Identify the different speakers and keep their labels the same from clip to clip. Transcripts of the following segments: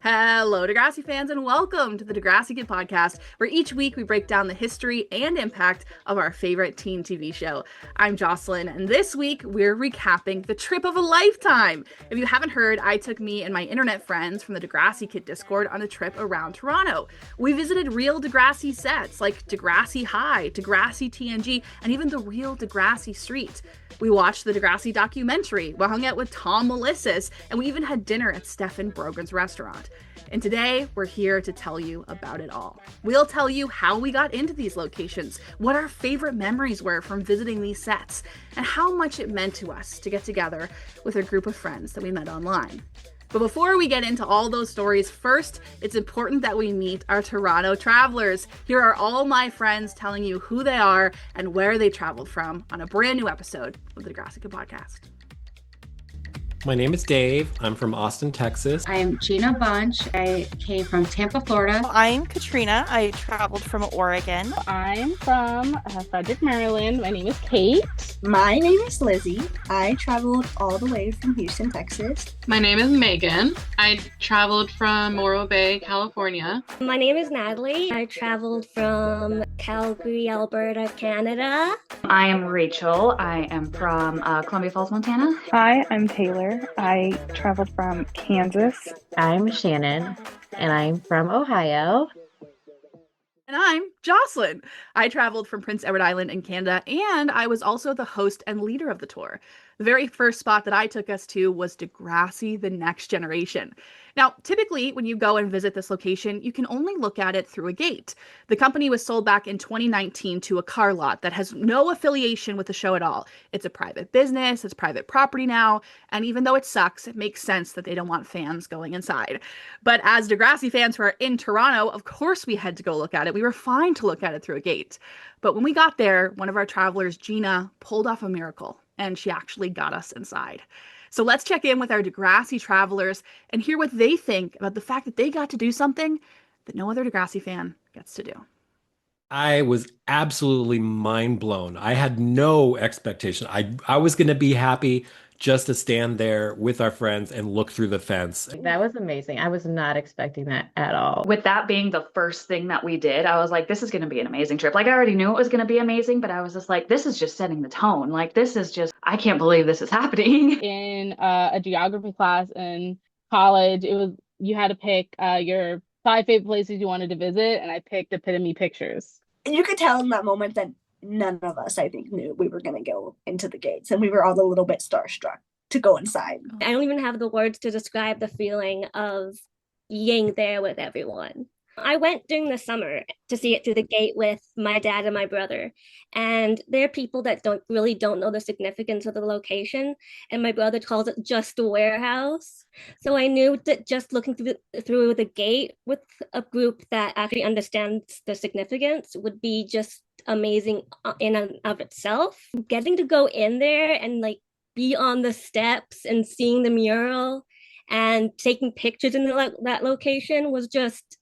Speaker 1: Hello, Degrassi fans, and welcome to the Degrassi Kid podcast, where each week we break down the history and impact of our favorite teen TV show. I'm Jocelyn, and this week we're recapping the trip of a lifetime. If you haven't heard, I took me and my internet friends from the Degrassi Kid Discord on a trip around Toronto. We visited real Degrassi sets like Degrassi High, Degrassi TNG, and even the real Degrassi Street. We watched the Degrassi documentary, we hung out with Tom Melissus, and we even had dinner at Stefan Brogan's restaurant. And today, we're here to tell you about it all. We'll tell you how we got into these locations, what our favorite memories were from visiting these sets, and how much it meant to us to get together with a group of friends that we met online. But before we get into all those stories, first, it's important that we meet our Toronto travelers. Here are all my friends telling you who they are and where they traveled from on a brand new episode of the Degrassi Kid podcast.
Speaker 2: My name is Dave. I'm from Austin, Texas.
Speaker 3: I am Gina Bunch. I came from Tampa, Florida.
Speaker 4: I'm Katrina. I traveled from Oregon.
Speaker 5: I'm from Frederick, Maryland. My name is Kate.
Speaker 6: My name is Lizzie. I traveled all the way from Houston, Texas.
Speaker 7: My name is Megan. I traveled from Morro Bay, California.
Speaker 8: My name is Natalie. I traveled from Calgary, Alberta, Canada.
Speaker 9: I am Rachel. I am from Columbia Falls, Montana.
Speaker 10: Hi, I'm Taylor. I traveled from Kansas.
Speaker 11: I'm Shannon, and I'm from Ohio.
Speaker 1: And I'm Jocelyn. I traveled from Prince Edward Island in Canada, and I was also the host and leader of the tour. The very first spot that I took us to was Degrassi, the Next Generation. Now, typically, when you go and visit this location, you can only look at it through a gate. The company was sold back in 2019 to a car lot that has no affiliation with the show at all. It's a private business, it's private property now, and even though it sucks, it makes sense that they don't want fans going inside. But as Degrassi fans who are in Toronto, of course we had to go look at it. We were fine to look at it through a gate. But when we got there, one of our travelers, Gina, pulled off a miracle, and she actually got us inside. So let's check in with our Degrassi travelers and hear what they think about the fact that they got to do something that no other Degrassi fan gets to do.
Speaker 2: I was absolutely mind blown. I had no expectation. I was going to be happy just to stand there with our friends and look through the fence.
Speaker 11: That was amazing. I was not expecting that at all.
Speaker 9: With that being the first thing that we did, I was like, this is going to be an amazing trip. Like, I already knew it was going to be amazing, but I was just like, this is just setting the tone. Like, this is just, I can't believe this is happening.
Speaker 5: In a geography class in college, you had to pick your 5 favorite places you wanted to visit, and I picked Epitome Pictures.
Speaker 6: And you could tell in that moment that none of us, I think, knew we were going to go into the gates, and we were all a little bit starstruck to go inside.
Speaker 8: I don't even have the words to describe the feeling of being there with everyone. I went during the summer to see it through the gate with my dad and my brother. And there are people that don't know the significance of the location. And my brother calls it just a warehouse. So I knew that just looking through the gate with a group that actually understands the significance would be just amazing in and of itself. Getting to go in there and like be on the steps and seeing the mural and taking pictures in that location was just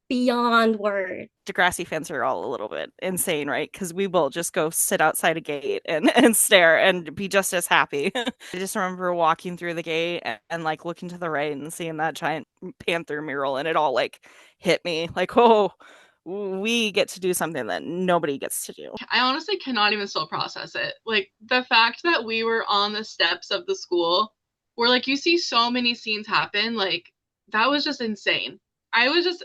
Speaker 8: beyond words.
Speaker 4: Degrassi fans are all a little bit insane, right? Because we will just go sit outside a gate and stare and be just as happy. I just remember walking through the gate and like looking to the right and seeing that giant panther mural, and it all like hit me like, oh, we get to do something that nobody gets to do.
Speaker 7: I honestly cannot even still process it. Like, the fact that we were on the steps of the school where like you see so many scenes happen, like that was just insane. I was just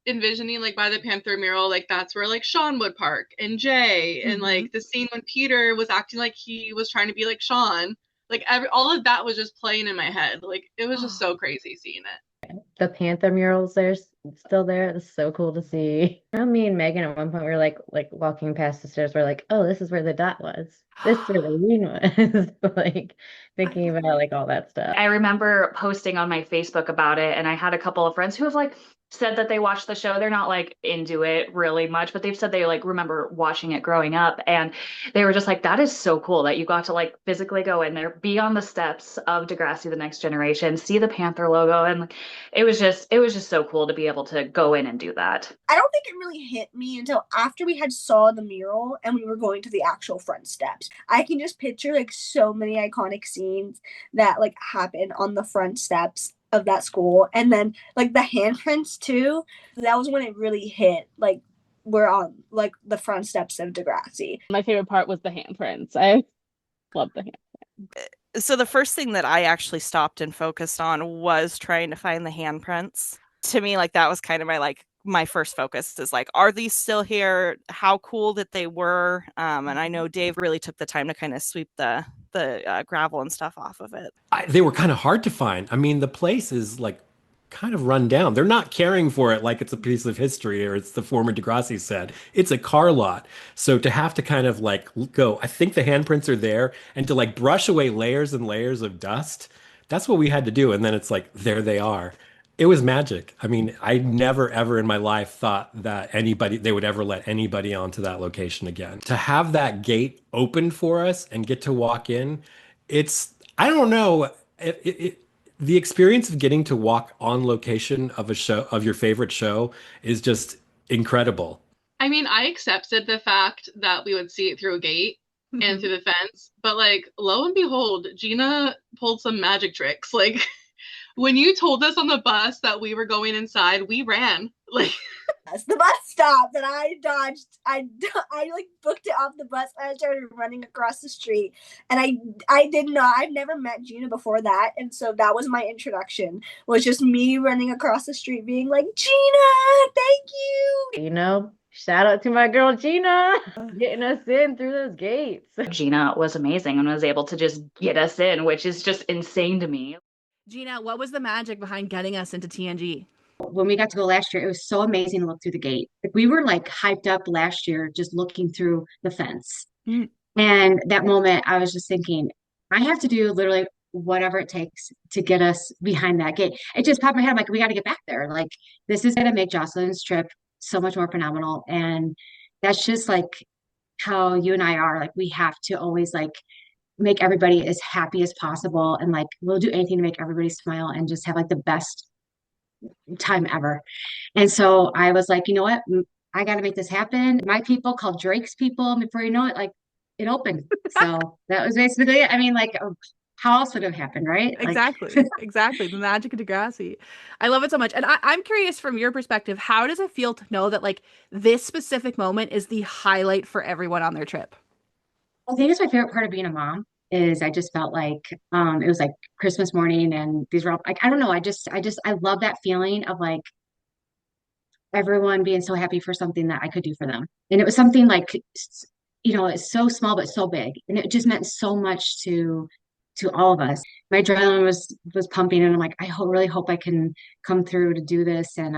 Speaker 7: envisioning like by the panther mural, like that's where like Sean would park and Jay, and like the scene when Peter was acting like he was trying to be like Sean, like all of that was just playing in my head. Like it was just so crazy seeing it.
Speaker 11: The panther murals, they're still there. It's so cool to see. Me and Megan at one point we were like walking past the stairs, we're like, oh, this is where the dot was, this is where the moon was. Like thinking about like all that stuff.
Speaker 9: I remember posting on my Facebook about it, and I had a couple of friends who have like said that they watched the show. They're not like into it really much, but they've said they like remember watching it growing up, and they were just like, that is so cool that you got to like physically go in there, be on the steps of Degrassi the Next Generation, see the Panther logo, and it was just so cool to be able to go in and do that.
Speaker 6: I don't think it really hit me until after we had saw the mural and we were going to the actual front steps. I can just picture like so many iconic scenes that like happen on the front steps of that school. And then like the handprints too, that was when it really hit. Like we're on like the front steps of Degrassi.
Speaker 5: My favorite part was the handprints. I love the handprints.
Speaker 4: So the first thing that I actually stopped and focused on was trying to find the handprints. To me, like that was kind of my first focus is like, are these still here? How cool that they were. And I know Dave really took the time to kind of sweep the gravel and stuff off of it.
Speaker 2: They were kind of hard to find. I mean, the place is like kind of run down. They're not caring for it like it's a piece of history or it's the former Degrassi set. It's a car lot. So to have to kind of like go, I think the handprints are there, and to like brush away layers and layers of dust, that's what we had to do. And then it's like, there they are. It was magic. I mean, I never ever in my life thought that they would ever let anybody onto that location again. To have that gate open for us and get to walk in, I don't know, the experience of getting to walk on location of a show, of your favorite show, is just incredible.
Speaker 7: I mean, I accepted the fact that we would see it through a gate and through the fence, but like, lo and behold, Gina pulled some magic tricks. Like, when you told us on the bus that we were going inside, we ran. Like,
Speaker 6: That's the bus stop that I dodged. I like booked it off the bus and I started running across the street. And I've never met Gina before that. And so that was my introduction, was just me running across the street being like, Gina, thank you.
Speaker 11: You know, shout out to my girl Gina, getting us in through those gates.
Speaker 9: Gina was amazing and was able to just get us in, which is just insane to me.
Speaker 1: Gina, what was the magic behind getting us into TNG?
Speaker 3: When we got to go last year, it was so amazing to look through the gate. Like, we were like hyped up last year just looking through the fence. And that moment, I was just thinking, I have to do literally whatever it takes to get us behind that gate. It just popped in my head. I'm like, we got to get back there. Like, this is going to make Jocelyn's trip so much more phenomenal. And that's just like how you and I are. Like, we have to always like make everybody as happy as possible. And like, we'll do anything to make everybody smile and just have like the best time ever. And so I was like, you know what? I got to make this happen. My people called Drake's people. And before you know it, like, it opened. So that was basically it. I mean, like, how else would it have happened, right?
Speaker 1: Exactly. Exactly. The magic of Degrassi. I love it so much. And I'm curious, from your perspective, how does it feel to know that like this specific moment is the highlight for everyone on their trip?
Speaker 3: I think it's my favorite part of being a mom is I just felt like it was like Christmas morning and these were all like, I don't know, I love that feeling of like everyone being so happy for something that I could do for them. And it was something like, you know, it's so small but so big. And it just meant so much to all of us. My adrenaline was pumping and I'm like, really hope I can come through to do this. And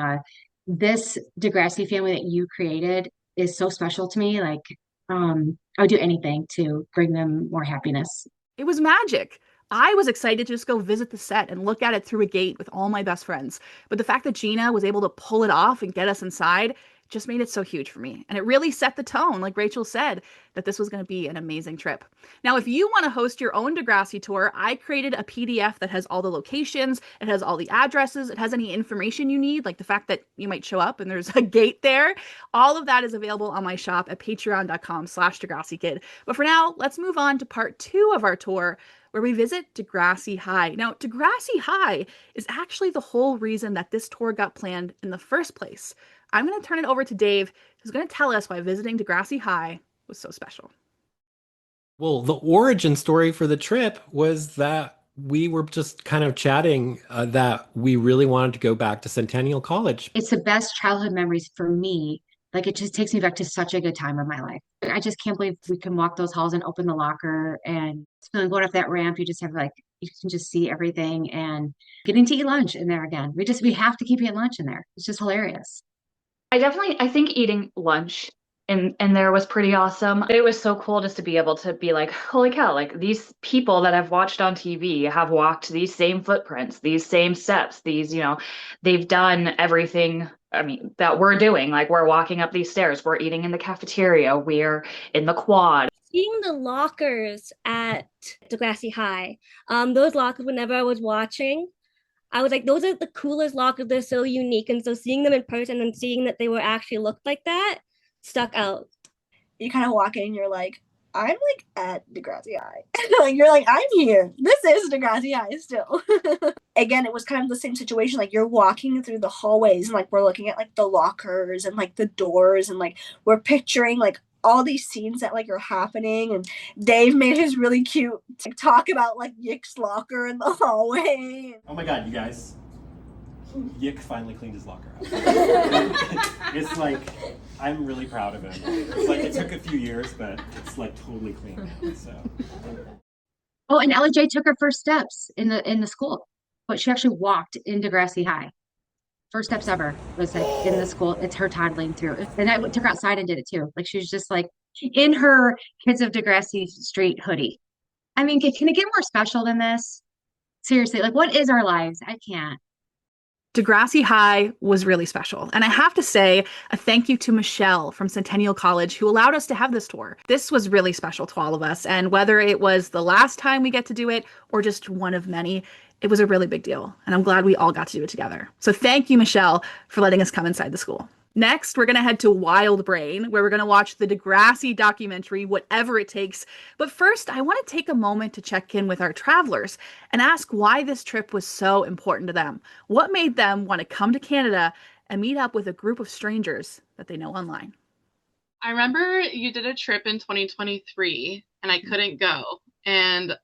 Speaker 3: this Degrassi family that you created is so special to me. Like, I would do anything to bring them more happiness.
Speaker 1: It was magic. I was excited to just go visit the set and look at it through a gate with all my best friends. But the fact that Gina was able to pull it off and get us inside just made it so huge for me. And it really set the tone, like Rachel said, that this was going to be an amazing trip. Now, if you want to host your own Degrassi tour, I created a PDF that has all the locations, it has all the addresses, it has any information you need, like the fact that you might show up and there's a gate there. All of that is available on my shop at patreon.com/DegrassiKid. But for now, let's move on to part 2 of our tour, where we visit Degrassi High. Now, Degrassi High is actually the whole reason that this tour got planned in the first place. I'm going to turn it over to Dave, who's going to tell us why visiting Degrassi High was so special.
Speaker 2: Well, the origin story for the trip was that we were just kind of chatting that we really wanted to go back to Centennial College.
Speaker 3: It's the best childhood memories for me. Like, it just takes me back to such a good time of my life. I just can't believe we can walk those halls and open the locker and going up that ramp. You just have like, you can just see everything and getting to eat lunch in there again. We have to keep eating lunch in there. It's just hilarious.
Speaker 9: I think eating lunch in there was pretty awesome. It was so cool just to be able to be like, holy cow, like these people that I've watched on TV have walked these same footprints, these same steps, these, you know, they've done everything, I mean, that we're doing. Like, we're walking up these stairs, we're eating in the cafeteria, we're in the quad.
Speaker 8: Seeing the lockers at Degrassi High, those lockers, whenever I was watching, I was like, those are the coolest lockers. They're so unique. And so seeing them in person and seeing that they were actually looked like that stuck out.
Speaker 6: You kind of walk in and you're like, I'm like at Degrassi High. Like you're like, I'm here. This is Degrassi High still. Again, it was kind of the same situation. Like you're walking through the hallways and like we're looking at like the lockers and like the doors and like we're picturing like all these scenes that like are happening. And Dave made his really cute talk about like Yick's locker in the hallway.
Speaker 2: Oh my God, you guys. Yick finally cleaned his locker up. It's like, I'm really proud of him. It's like, it took a few years, but it's like totally clean now, so.
Speaker 3: Oh, and Ella J took her first steps in the school, but she actually walked in Degrassi High. First steps ever was like in the school. It's her toddling through. And I took her outside and did it too. Like she was just like in her Kids of Degrassi Street hoodie. I mean, can it get more special than this? Seriously, like what is our lives? I can't.
Speaker 1: Degrassi High was really special. And I have to say a thank you to Michelle from Centennial College who allowed us to have this tour. This was really special to all of us. And whether it was the last time we get to do it or just one of many, it was a really big deal. And I'm glad we all got to do it together. So thank you, Michelle, for letting us come inside the school. Next, we're going to head to WildBrain, where we're going to watch the Degrassi documentary, Whatever It Takes. But first, I want to take a moment to check in with our travelers and ask why this trip was so important to them. What made them want to come to Canada and meet up with a group of strangers that they know online?
Speaker 7: I remember you did a trip in 2023 and I couldn't go. And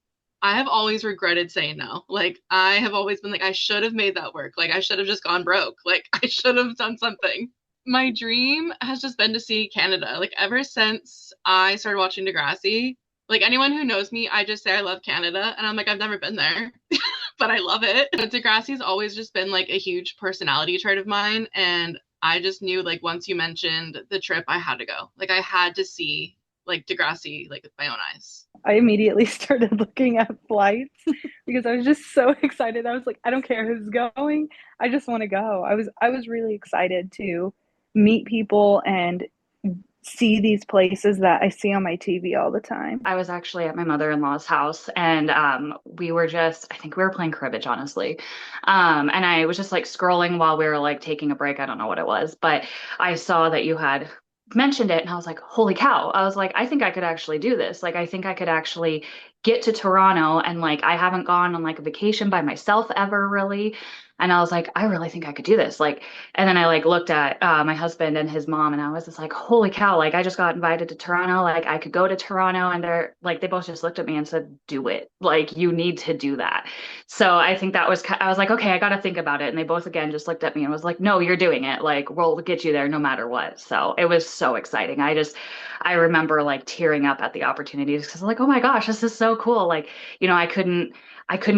Speaker 7: I have always regretted saying no. Like, I have always been like, I should have made that work. Like, I should have just gone broke. Like, I should have done something. My dream has just been to see Canada. Like ever since I started watching Degrassi, like anyone who knows me, I just say I love Canada and I'm like, I've never been there, but I love it. But Degrassi's always just been like a huge personality trait of mine. And I just knew like once you mentioned the trip, I had to go. Like I had to see like Degrassi like with my own eyes.
Speaker 10: I immediately started looking at flights because I was just so excited. I was like, I don't care who's going. I just want to go. I was really excited to meet people and see these places that I see on my TV all the time.
Speaker 9: I was actually at my mother-in-law's house and we were just, I think we were playing cribbage, honestly. And I was just like scrolling while we were like taking a break. I don't know what it was, but I saw that you had mentioned it and I was like, holy cow. I was like, I think I could actually do this. Like, I think I could actually get to Toronto and like, I haven't gone on like a vacation by myself ever really. And I was like, I really think I could do this. Like, and then I like looked at my husband and his mom and I was just like, holy cow, like I just got invited to Toronto. Like I could go to Toronto and they're like, they both just looked at me and said, do it. Like you need to do that. So I think that was, I was like, okay, I got to think about it. And they both again just looked at me and was like, no, you're doing it. Like we'll get you there no matter what. So it was so exciting. I remember like tearing up at the opportunities because I'm like, oh my gosh, this is so cool. Like, you know, I couldn't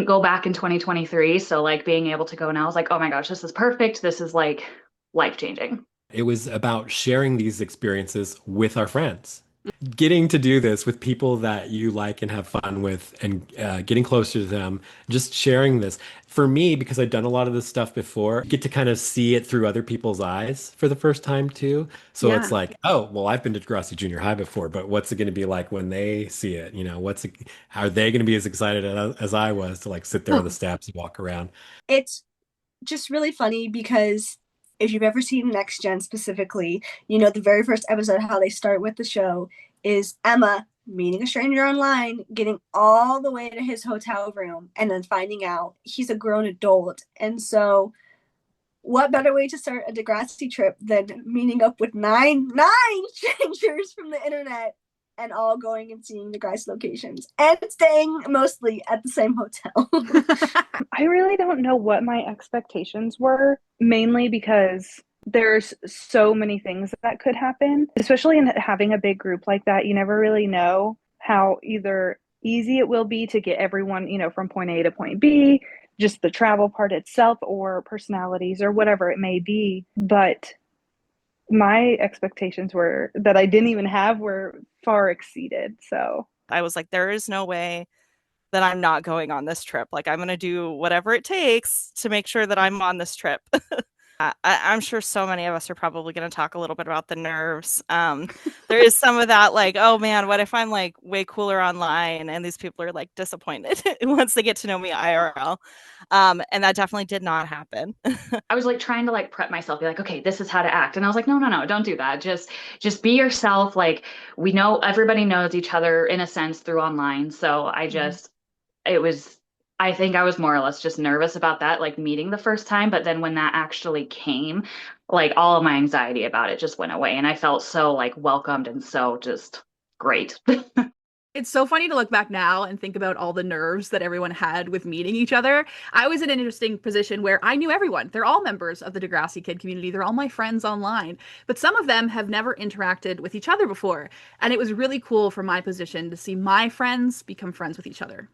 Speaker 9: go back in 2023. So like being able to go now, I was like, oh my gosh, this is perfect. This is like life-changing.
Speaker 2: It was about sharing these experiences with our friends. Getting to do this with people that you like and have fun with and getting closer to them, just sharing this. For me, because I've done a lot of this stuff before, get to kind of see it through other people's eyes for the first time too. So it's like, oh, well, I've been to Degrassi Junior High before, but what's it going to be like when they see it? You know, are they going to be as excited as I was to like sit there on the steps and walk around?
Speaker 6: It's just really funny because if you've ever seen Next Gen specifically, you know, the very first episode, how they start with the show is Emma meeting a stranger online, getting all the way to his hotel room, and then finding out he's a grown adult. And so what better way to start a Degrassi trip than meeting up with nine strangers from the internet and all going and seeing Degrassi locations and staying mostly at the same hotel.
Speaker 10: I really don't know what my expectations were, mainly because there's so many things that could happen, especially in having a big group like that. You never really know how either easy it will be to get everyone, you know, from point A to point B, just the travel part itself or personalities or whatever it may be. But my expectations were that I didn't even have were far exceeded. So
Speaker 4: I was like, there is no way that I'm not going on this trip. Like, I'm going to do whatever it takes to make sure that I'm on this trip. I'm sure so many of us are probably going to talk a little bit about the nerves. There is some of that, like, oh man, what if I'm like way cooler online and these people are like disappointed once they get to know me IRL? And that definitely did not happen.
Speaker 9: I was like trying to like prep myself, be like, okay, this is how to act. And I was like, no, don't do that. Just be yourself. Like, we know everybody knows each other in a sense through online. So I think I was more or less just nervous about that, like meeting the first time. But then when that actually came, like all of my anxiety about it just went away. And I felt so like welcomed and so just great.
Speaker 1: It's so funny to look back now and think about all the nerves that everyone had with meeting each other. I was in an interesting position where I knew everyone. They're all members of the Degrassi Kid community. They're all my friends online, but some of them have never interacted with each other before. And it was really cool from my position to see my friends become friends with each other.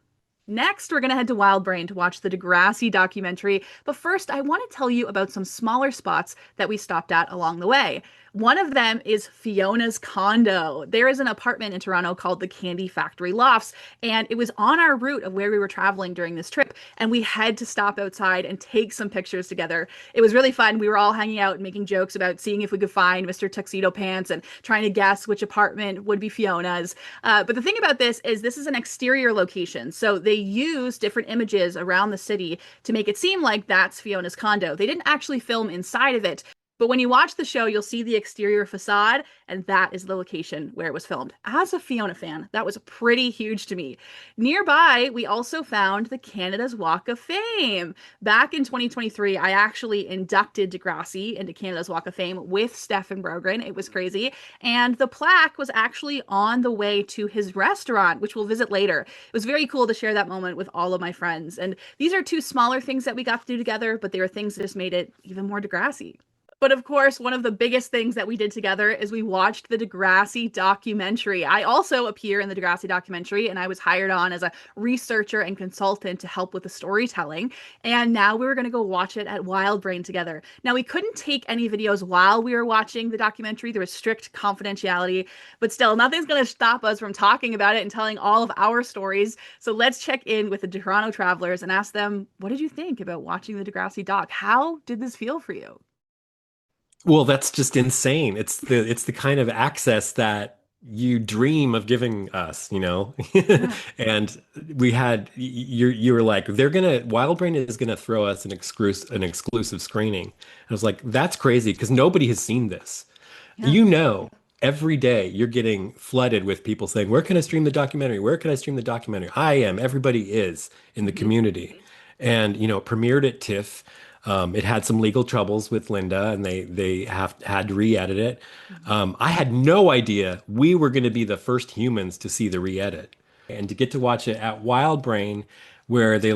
Speaker 1: Next, we're going to head to WildBrain to watch the Degrassi documentary. But first, I want to tell you about some smaller spots that we stopped at along the way. One of them is Fiona's condo. There is an apartment in Toronto called the Candy Factory Lofts, and it was on our route of where we were traveling during this trip, and we had to stop outside and take some pictures together. It was really fun. We were all hanging out and making jokes about seeing if we could find Mr. Tuxedo Pants and trying to guess which apartment would be Fiona's. But the thing about this is an exterior location, so they use different images around the city to make it seem like that's Fiona's condo. They didn't actually film inside of it, but when you watch the show, you'll see the exterior facade, and that is the location where it was filmed. As a Fiona fan, that was pretty huge to me. Nearby, we also found the Canada's Walk of Fame. Back in 2023, I actually inducted Degrassi into Canada's Walk of Fame with Stefan Brogren. It was crazy. And the plaque was actually on the way to his restaurant, which we'll visit later. It was very cool to share that moment with all of my friends. And these are two smaller things that we got to do together, but they were things that just made it even more Degrassi. But of course, one of the biggest things that we did together is we watched the Degrassi documentary. I also appear in the Degrassi documentary, and I was hired on as a researcher and consultant to help with the storytelling. And now we were going to go watch it at WildBrain together. Now, we couldn't take any videos while we were watching the documentary. There was strict confidentiality, but still, nothing's going to stop us from talking about it and telling all of our stories. So let's check in with the Toronto travelers and ask them, what did you think about watching the Degrassi doc? How did this feel for you?
Speaker 2: Well, that's just insane. It's the kind of access that you dream of giving us, you know? And we had you were like, WildBrain is gonna throw us an exclusive screening. I was like, that's crazy because nobody has seen this.
Speaker 1: Yeah.
Speaker 2: You know, every day you're getting flooded with people saying, where can I stream the documentary? Where can I stream the documentary? I am, everybody is in the community. And, you know, it premiered at TIFF. It had some legal troubles with Linda, and they had to re-edit it. I had no idea we were going to be the first humans to see the re-edit, and to get to watch it at WildBrain, where they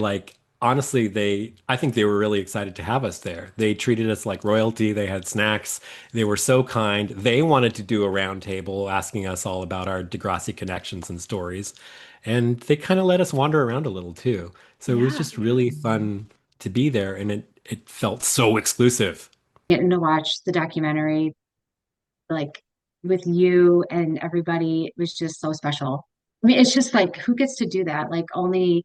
Speaker 2: honestly, I think they were really excited to have us there. They treated us like royalty. They had snacks. They were so kind. They wanted to do a roundtable asking us all about our Degrassi connections and stories, and they kind of let us wander around a little too. So it was just really fun to be there, and it felt so exclusive.
Speaker 3: Getting to watch the documentary, like with you and everybody, was just so special. I mean, it's just like, who gets to do that? Like only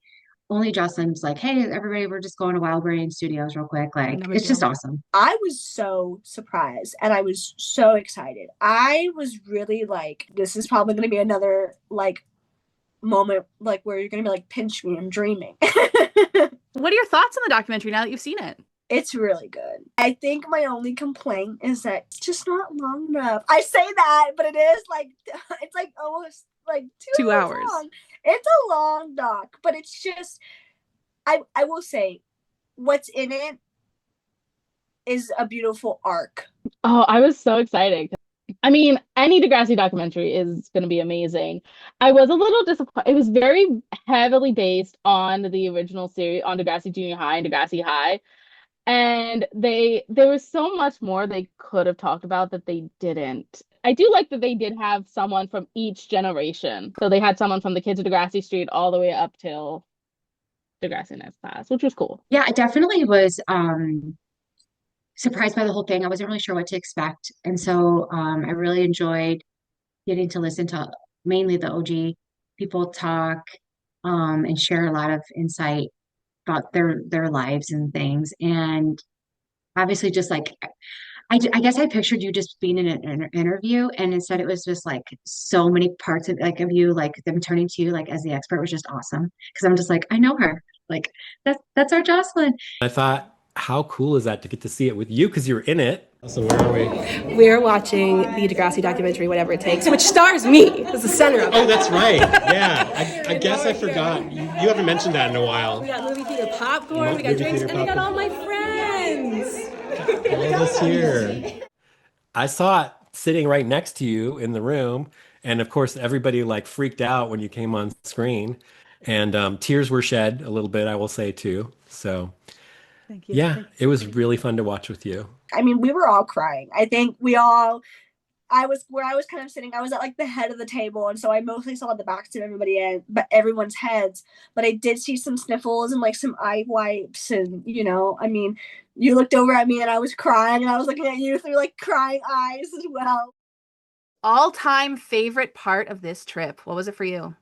Speaker 3: Jocelyn's like, hey, everybody, we're just going to WildBrain Studios real quick. Like, it's just awesome.
Speaker 6: I was so surprised and I was so excited. I was really like, this is probably going to be another like moment like where you're going to be like, pinch me, I'm dreaming.
Speaker 1: What are your thoughts on the documentary now that you've seen it?
Speaker 6: It's really good. I think my only complaint is that it's just not long enough. I say that, but it is like, it's like almost like 2 hours long. It's a long doc, but it's just, I will say, what's in it is a beautiful arc.
Speaker 5: Oh, I was so excited. I mean, any Degrassi documentary is going to be amazing. I was a little disappointed. It was very heavily based on the original series, on Degrassi Junior High and Degrassi High. And there was so much more they could have talked about that they didn't. I do like that they did have someone from each generation. So they had someone from the kids of Degrassi Street all the way up till Degrassi Next Class, which was cool.
Speaker 3: Yeah, I definitely was surprised by the whole thing. I wasn't really sure what to expect. And so I really enjoyed getting to listen to mainly the OG people talk and share a lot of insight about their lives and things. And obviously just like I guess I pictured you just being in an interview, and instead it was just like so many parts of you, like them turning to you like as the expert was just awesome. Because I'm just like, I know her. Like that's our Jocelyn.
Speaker 2: I thought, how cool is that to get to see it with you because you're in it? So where are we?
Speaker 12: We're watching the Degrassi documentary, Whatever It Takes, which stars me as the center of it.
Speaker 2: Oh, that's right. Yeah, I guess I forgot. You haven't mentioned that in a while.
Speaker 12: We got movie theater popcorn, we got drinks, and we got all my friends.
Speaker 2: All of us here. I saw it sitting right next to you in the room, and of course, everybody like freaked out when you came on screen, and tears were shed a little bit, I will say too. So,
Speaker 1: Thank you.
Speaker 2: yeah, it was really fun to watch with you.
Speaker 6: I mean, we were all crying. I think I was where I was kind of sitting. I was at like the head of the table, and so I mostly saw the backs of everyone's heads. But I did see some sniffles and like some eye wipes, and I mean, you looked over at me, and I was crying, and I was looking at you through like crying eyes as well.
Speaker 1: All-time favorite part of this trip. What was it for you?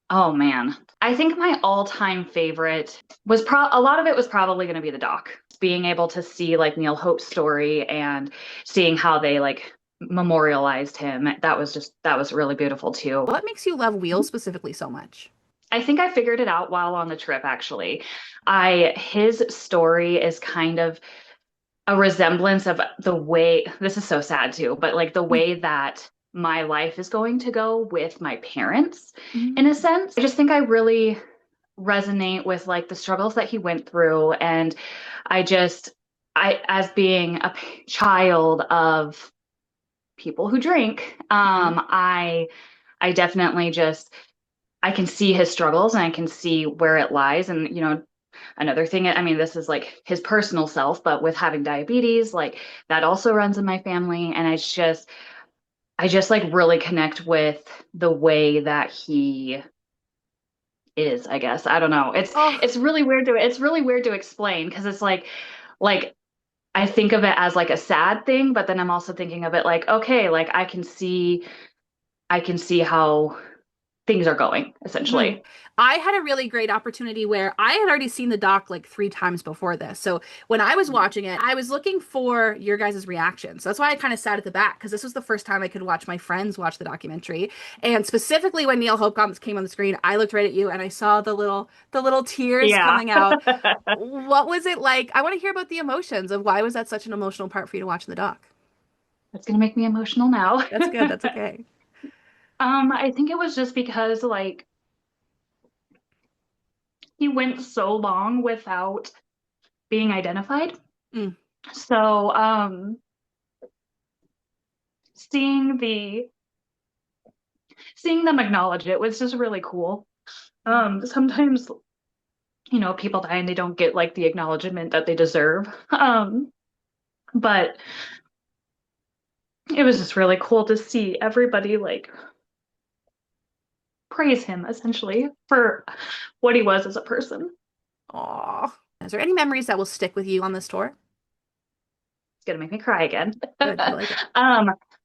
Speaker 9: Oh man, I think my all-time favorite was a lot of it was probably going to be the doc. Being able to see like Neil Hope's story and seeing how they like memorialized him. That was really beautiful too.
Speaker 1: What makes you love Wheels specifically so much?
Speaker 9: I think I figured it out while on the trip actually. His story is kind of a resemblance of the way, this is so sad too, but like the way that my life is going to go with my parents in a sense. I just think I really resonate with like the struggles that he went through. And as being a child of people who drink, I definitely I can see his struggles and I can see where it lies. And, another thing, I mean, this is like his personal self, but with having diabetes, like that also runs in my family. And I just like really connect with the way that he is, I guess. I don't know. It's really weird to explain because it's like I think of it as like a sad thing, but then I'm also thinking of it like, okay, like I can see how things are going, essentially.
Speaker 1: I had a really great opportunity where I had already seen the doc like 3 times before this. So when I was watching it, I was looking for your guys' reaction. So that's why I kind of sat at the back, because this was the first time I could watch my friends watch the documentary. And specifically when Neil Hope came on the screen, I looked right at you and I saw the little tears coming out. What was it like? I want to hear about the emotions of why was that such an emotional part for you to watch in the doc?
Speaker 9: That's going to make me emotional now.
Speaker 1: That's good. That's okay.
Speaker 9: I think it was just because like he went so long without being identified. So seeing them acknowledge it was just really cool. Sometimes people die and they don't get like the acknowledgement that they deserve. But it was just really cool to see everybody like praise him essentially for what he was as a person.
Speaker 1: Aw. Is there any memories that will stick with you on this tour?
Speaker 9: It's gonna make me cry again.
Speaker 1: Good, I like it.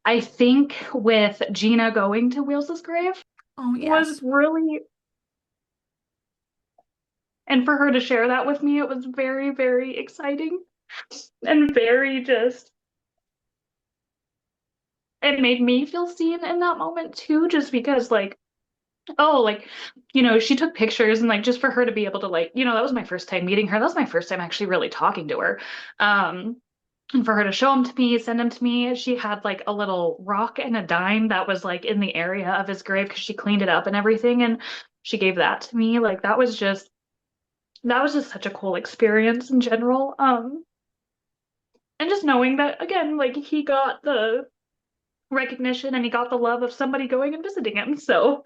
Speaker 9: I think with Gina going to Wheels' grave was really, and for her to share that with me, it was very, very exciting and very it made me feel seen in that moment too, just because like, she took pictures and like just for her to be able to like, that was my first time meeting her. That was my first time actually really talking to her. And for her to show them to me, send them to me, she had like a little rock and a dime that was like in the area of his grave because she cleaned it up and everything. And she gave that to me. Like that was just such a cool experience in general. And just knowing that again, like he got the recognition and he got the love of somebody going and visiting him. So,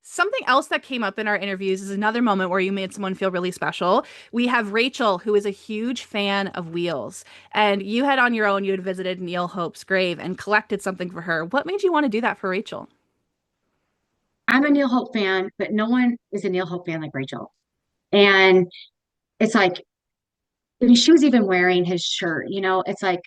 Speaker 1: something else that came up in our interviews is another moment where you made someone feel really special. We have Rachel, who is a huge fan of Wheels, and you had on your own, you had visited Neil Hope's grave and collected something for her. What made you want to do that for Rachel?
Speaker 3: I'm a Neil Hope fan, but no one is a Neil Hope fan like Rachel. And it's like, I mean, she was even wearing his shirt, it's like,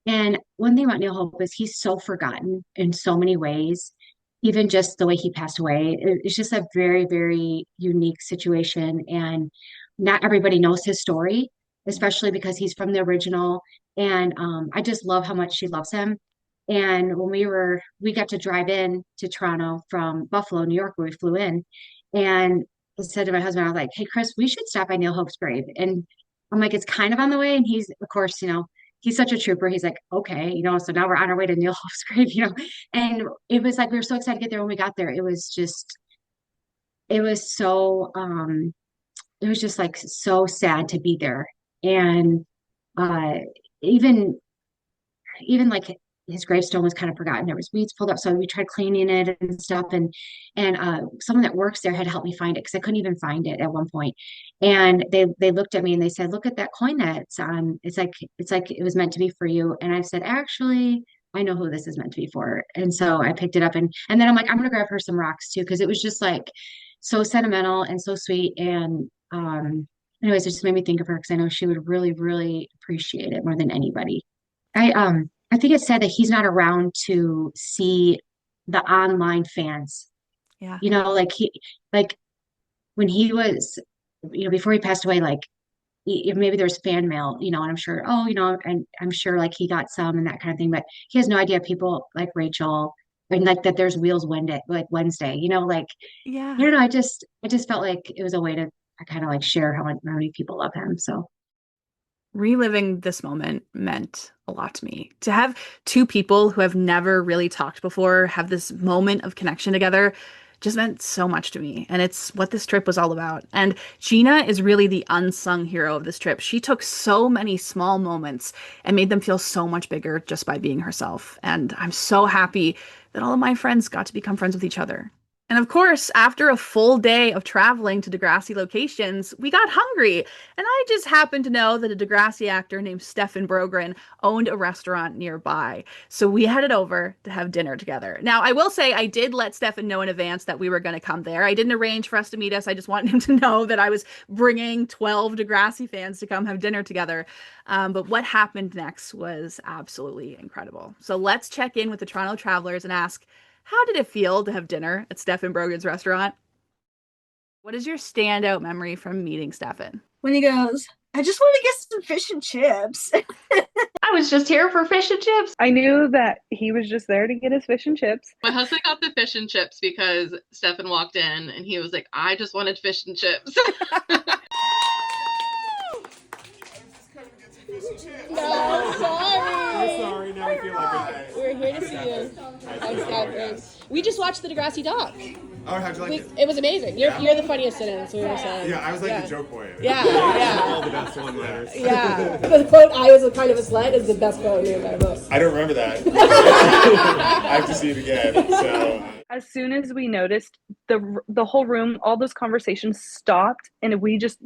Speaker 3: and one thing about Neil Hope is he's so forgotten in so many ways, even just the way he passed away. It's just a very, very unique situation. And not everybody knows his story. especially because he's from the original. And I just love how much she loves him. And when we got to drive in to Toronto from Buffalo, New York, where we flew in. And I said to my husband, I was like, hey, Chris, we should stop by Neil Hope's grave. And I'm like, it's kind of on the way. And he's, of course, he's such a trooper. He's like, okay, so now we're on our way to Neil Hope's grave. And it was like, we were so excited to get there. When we got there, it was so, it was just like so sad to be there. And uh, even like his gravestone was kind of forgotten. There was weeds pulled up, so we tried cleaning it and stuff. And someone that works there had helped me find it because I couldn't even find it at one point. And they looked at me and they said, "Look at that coin that's on. It's like it was meant to be for you." And I said, "Actually, I know who this is meant to be for." And so I picked it up and then I'm like, I'm gonna grab her some rocks too because it was just like so sentimental and so sweet. And anyways, it just made me think of her because I know she would really, really appreciate it more than anybody. I think it's sad that he's not around to see the online fans.
Speaker 1: Yeah.
Speaker 3: Like when he was, before he passed away, like maybe there's fan mail, and I'm sure, and I'm sure like he got some and that kind of thing, but he has no idea people like Rachel and like that there's Wheels Wednesday, like Wednesday, like,
Speaker 1: Yeah.
Speaker 3: I don't know. I just felt like it was a way to kind of like share how many people love him. So.
Speaker 1: Reliving this moment meant a lot to me. To have two people who have never really talked before have this moment of connection together just meant so much to me. And it's what this trip was all about. And Gina is really the unsung hero of this trip. She took so many small moments and made them feel so much bigger just by being herself. And I'm so happy that all of my friends got to become friends with each other. And of course, after a full day of traveling to Degrassi locations, we got hungry. And I just happened to know that a Degrassi actor named Stefan Brogren owned a restaurant nearby. So we headed over to have dinner together. Now, I will say I did let Stefan know in advance that we were going to come there. I didn't arrange for us to meet us. I just wanted him to know that I was bringing 12 Degrassi fans to come have dinner together. But what happened next was absolutely incredible. So let's check in with the Toronto Travelers and ask, how did it feel to have dinner at Stefan Brogan's restaurant? What is your standout memory from meeting Stefan?
Speaker 6: When he goes, I just want to get some fish and chips.
Speaker 9: I was just here for fish and chips.
Speaker 10: I knew that he was just there to get his fish and chips.
Speaker 7: My husband got the fish and chips because Stefan walked in and he was like, I just wanted fish and chips.
Speaker 12: No, sorry.
Speaker 13: We're sorry. Now we feel like it.
Speaker 12: We're here to see you. I'm Stefan. We just watched the Degrassi doc.
Speaker 13: Oh, how'd you like it?
Speaker 12: It was amazing. You're the funniest in it, so we were saying.
Speaker 13: Yeah, I was like the joke boy.
Speaker 12: Yeah.
Speaker 13: All the best one-liners.
Speaker 12: Yeah. The quote, I was a kind of a slut, is the best quote in the entire book.
Speaker 13: I don't remember that. I have to see it again. So.
Speaker 10: As soon as we noticed, the whole room, all those conversations stopped, and we just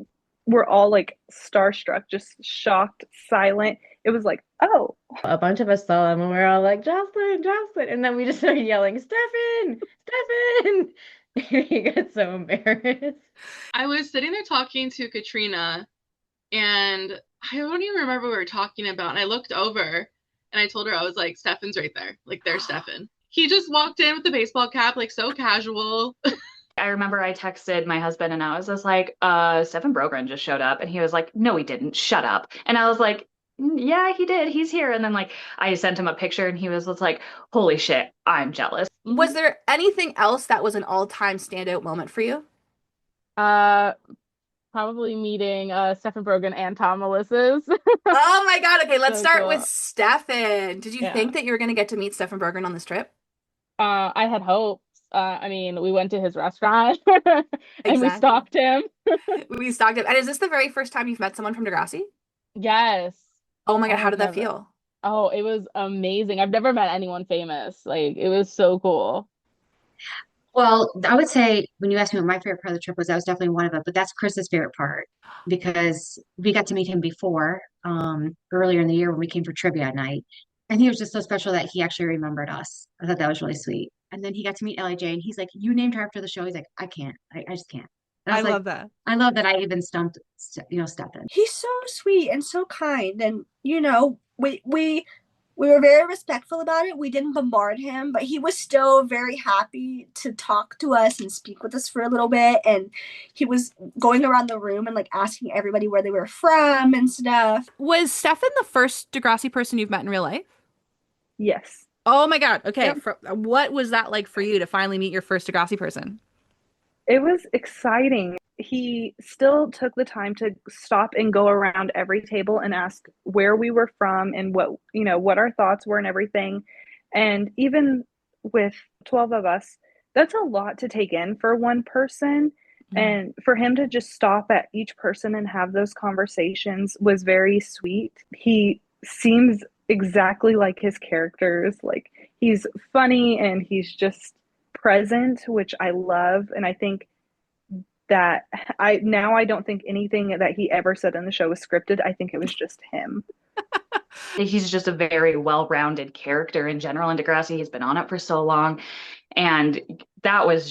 Speaker 10: were all like starstruck, just shocked, silent. It was like, oh.
Speaker 11: A bunch of us saw him and we were all like, Jocelyn, Jocelyn. And then we just started yelling, Stefan, Stefan. He got so embarrassed.
Speaker 7: I was sitting there talking to Katrina and I don't even remember what we were talking about. And I looked over and I told her, I was like, Stefan's right there. Like, there's Stefan. He just walked in with the baseball cap, like so casual.
Speaker 9: I remember I texted my husband and I was just like, Stefan Brogren just showed up. And he was like, no, he didn't. Shut up. And I was like, yeah, he did. He's here. And then like I sent him a picture and he was just like, holy shit, I'm jealous.
Speaker 1: Was there anything else that was an all-time standout moment for you?
Speaker 5: Probably meeting Stefan Brogren and Tom Melissa's.
Speaker 1: Oh my God. Okay, let's
Speaker 5: So
Speaker 1: start
Speaker 5: cool.
Speaker 1: with Stefan. Did you
Speaker 5: Yeah.
Speaker 1: think that you were going to get to meet Stefan Brogren on this trip?
Speaker 5: I had hopes. I mean, we went to his restaurant and we
Speaker 1: Exactly.
Speaker 5: stalked him.
Speaker 1: We stalked him. And is this the very first time you've met someone from Degrassi?
Speaker 5: Yes.
Speaker 1: Oh my God, how
Speaker 5: I've
Speaker 1: did that
Speaker 5: never-
Speaker 1: feel?
Speaker 5: Oh, it was amazing. I've never met anyone famous. Like, it was so cool.
Speaker 3: Well, I would say when you asked me what my favorite part of the trip was, that was definitely one of it, but that's Chris's favorite part because we got to meet him before, earlier in the year when we came for trivia night. And he was just so special that he actually remembered us. I thought that was really sweet. And then he got to meet LJ and he's like, you named her after the show. He's like, I can't. I just can't. And I was like,
Speaker 1: that.
Speaker 3: I love that I even stumped, Stefan.
Speaker 6: He's so sweet and so kind, and we We were very respectful about it. We didn't bombard him, but he was still very happy to talk to us and speak with us for a little bit. And he was going around the room and like asking everybody where they were from and stuff.
Speaker 1: Was Stefan the first Degrassi person you've met in real life?
Speaker 10: Yes.
Speaker 1: Oh my God. Okay.
Speaker 10: Yep.
Speaker 1: What was that like for you to finally meet your first Degrassi person?
Speaker 10: It was exciting. He still took the time to stop and go around every table and ask where we were from and what our thoughts were and everything. And even with 12 of us, that's a lot to take in for one person. And for him to just stop at each person and have those conversations was very sweet. He seems exactly like his characters. Like, he's funny and he's just present, which I love. And I think that I don't think anything that he ever said in the show was scripted. I think it was just him.
Speaker 9: He's just a very well-rounded character in general in Degrassi. He's been on it for so long. And that was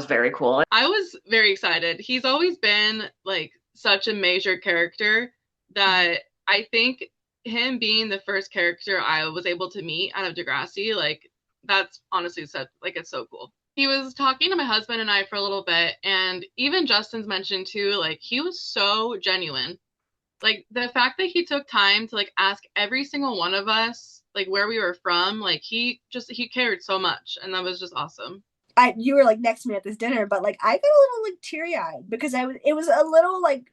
Speaker 9: very cool.
Speaker 7: I was very excited. He's always been like such a major character that I think him being the first character I was able to meet out of Degrassi, like, that's honestly it's so cool. He was talking to my husband and I for a little bit, and even Justin's mentioned too, like, he was so genuine. Like, the fact that he took time to like ask every single one of us like where we were from, like, he cared so much, and that was just awesome.
Speaker 6: You were like next to me at this dinner, but like I got a little like teary-eyed because it was a little like,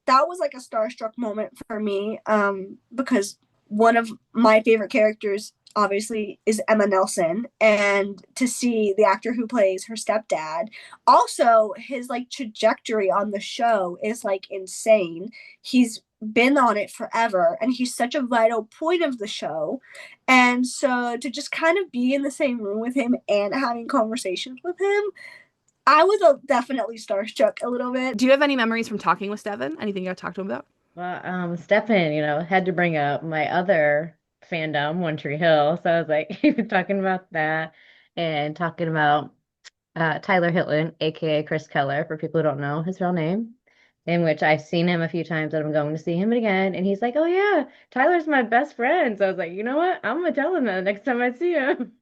Speaker 6: that was like a starstruck moment for me, because one of my favorite characters obviously is Emma Nelson, and to see the actor who plays her stepdad, also his like trajectory on the show is like insane. He's been on it forever and he's such a vital point of the show, and so to just kind of be in the same room with him and having conversations with him, I was definitely starstruck a little bit.
Speaker 1: Do you have any memories from talking with Stefan? Anything you got to talk to him about?
Speaker 11: Well, Stefan, had to bring up my other fandom, One Tree Hill. So I was like, he was talking about that and talking about Tyler Hilton, aka Chris Keller, for people who don't know his real name, in which I've seen him a few times and I'm going to see him again. And he's like, oh yeah, Tyler's my best friend. So I was like, you know what? I'm gonna tell him that next time I see him.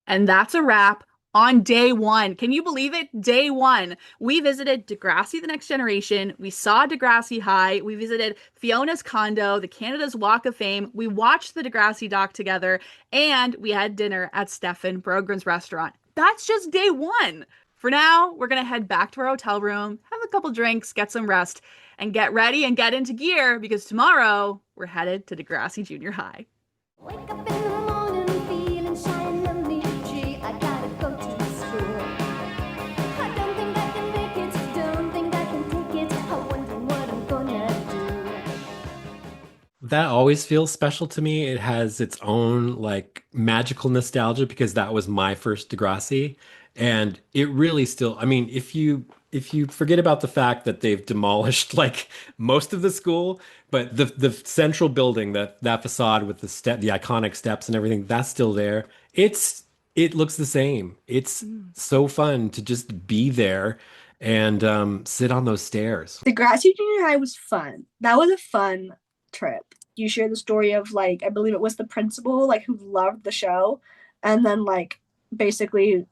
Speaker 1: And that's a wrap on day one. Can you believe it? Day one. We visited Degrassi The Next Generation. We saw Degrassi High. We visited Fiona's condo, the Canada's Walk of Fame. We watched the Degrassi doc together, and we had dinner at Stefan Brogren's restaurant. That's just day one. For now, we're going to head back to our hotel room, have a couple drinks, get some rest, and get ready and get into gear because tomorrow we're headed to Degrassi Junior High.
Speaker 14: Wake up in the morning feeling shy and lonely. Gee, I gotta go to school. I don't think I can make it, don't think I can take it. I wonder what I'm gonna do.
Speaker 2: That always feels special to me. It has its own like magical nostalgia because that was my first Degrassi. And it really still, I mean, if you forget about the fact that they've demolished like most of the school, but the central building, that facade with the iconic steps and everything, that's still there. It looks the same. It's so fun to just be there and sit on those stairs.
Speaker 6: Degrassi Junior High was fun. That was a fun trip. You share the story of like, I believe it was the principal like who loved the show, and then like basically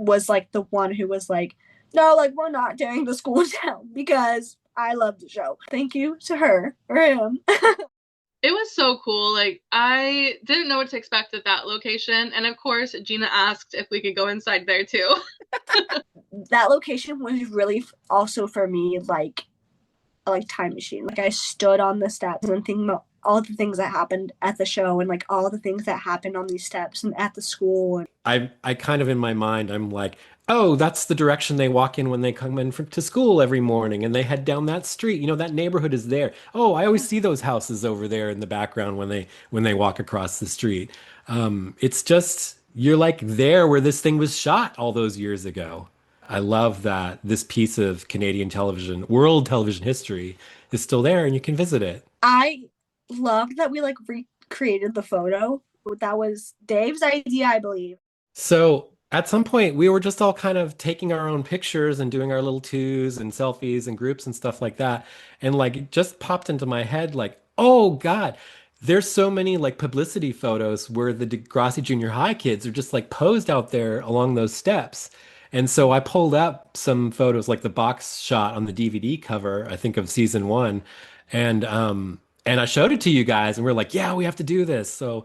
Speaker 6: was like the one who was like, no, like we're not tearing the school down because I love the show. Thank you to her or him.
Speaker 7: It was so cool. Like, I didn't know what to expect at that location. And of course, Gina asked if we could go inside there too.
Speaker 6: That location was really also for me like a time machine. Like, I stood on the steps and thinking about all the things that happened at the show and like all the things that happened on these steps and at the school.
Speaker 2: I kind of in my mind, I'm like, oh, that's the direction they walk in when they come in to school every morning and they head down that street. That neighborhood is there. Oh, I always see those houses over there in the background when they walk across the street. It's just, you're like there where this thing was shot all those years ago. I love that this piece of Canadian television, world television history is still there and you can visit it.
Speaker 6: I loved that we like recreated the photo. That was Dave's idea, I believe.
Speaker 2: So at some point we were just all kind of taking our own pictures and doing our little twos and selfies and groups and stuff like that. And like it just popped into my head like, oh God, there's so many like publicity photos where the Degrassi Junior High kids are just like posed out there along those steps. And so I pulled up some photos, like the box shot on the DVD cover, I think of season one, and I showed it to you guys, and we are like, yeah, we have to do this. So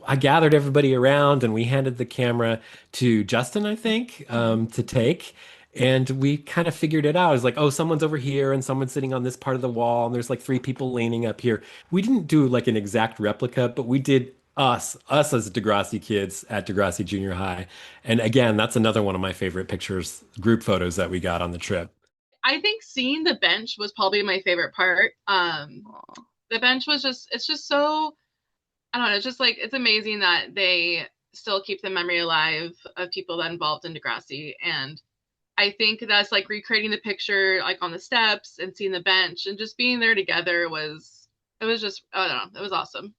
Speaker 2: I gathered everybody around, and we handed the camera to Justin, I think, to take. And we kind of figured it out. It was like, oh, someone's over here and someone's sitting on this part of the wall, and there's like three people leaning up here. We didn't do like an exact replica, but we did us as Degrassi kids at Degrassi Junior High. And again, that's another one of my favorite pictures, group photos that we got on the trip.
Speaker 7: I think seeing the bench was probably my favorite part. The bench was it's just so, I don't know, it's just like, it's amazing that they still keep the memory alive of people that involved in Degrassi. And I think that's like recreating the picture like on the steps and seeing the bench and just being there together it was just, I don't know, it was awesome.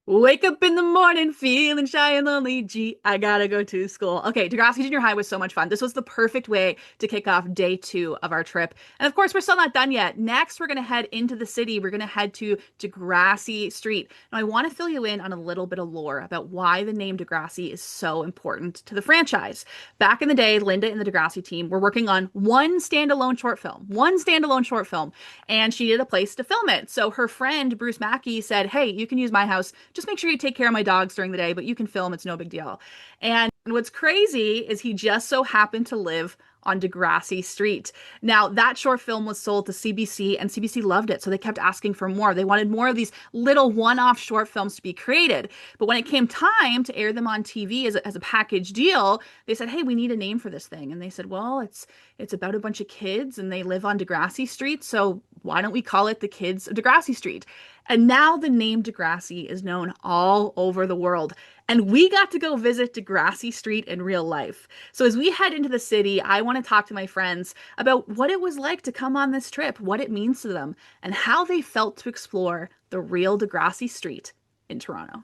Speaker 1: Wake up in the morning feeling shy and lonely. Gee, I gotta go to school. Okay, Degrassi Junior High was so much fun. This was the perfect way to kick off day 2 of our trip. And of course, we're still not done yet. Next, we're gonna head into the city. We're gonna head to Degrassi Street. Now, I want to fill you in on a little bit of lore about why the name Degrassi is so important to the franchise. Back in the day, Linda and the Degrassi team were working on one standalone short film, and she needed a place to film it. So her friend, Bruce Mackey, said, hey, you can use my house. Just make sure you take care of my dogs during the day, but you can film. It's no big deal. And what's crazy is he just so happened to live on Degrassi Street. Now, that short film was sold to CBC, and CBC loved it, so they kept asking for more. They wanted more of these little one-off short films to be created. But when it came time to air them on TV as a package deal, they said, hey, we need a name for this thing. And they said, well, it's about a bunch of kids, and they live on Degrassi Street, so why don't we call it the Kids of Degrassi Street? And now the name Degrassi is known all over the world. And we got to go visit Degrassi Street in real life. So as we head into the city, I want to talk to my friends about what it was like to come on this trip, what it means to them, and how they felt to explore the real Degrassi Street in Toronto.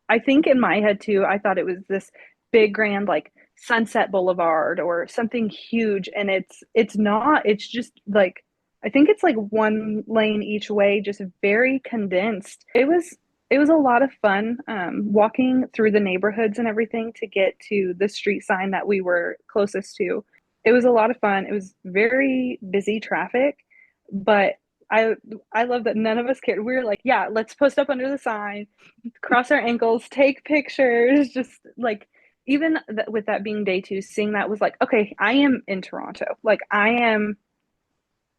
Speaker 10: I think in my head too, I thought it was this big grand like Sunset Boulevard or something huge, and it's not. It's just like, I think it's like one lane each way, just very condensed. It was a lot of fun walking through the neighborhoods and everything to get to the street sign that we were closest to. It was a lot of fun. It was very busy traffic, but I love that none of us cared. We were like, yeah, let's post up under the sign, cross our ankles, take pictures, just like, even with that being day 2, seeing that was like, okay, I am in Toronto. Like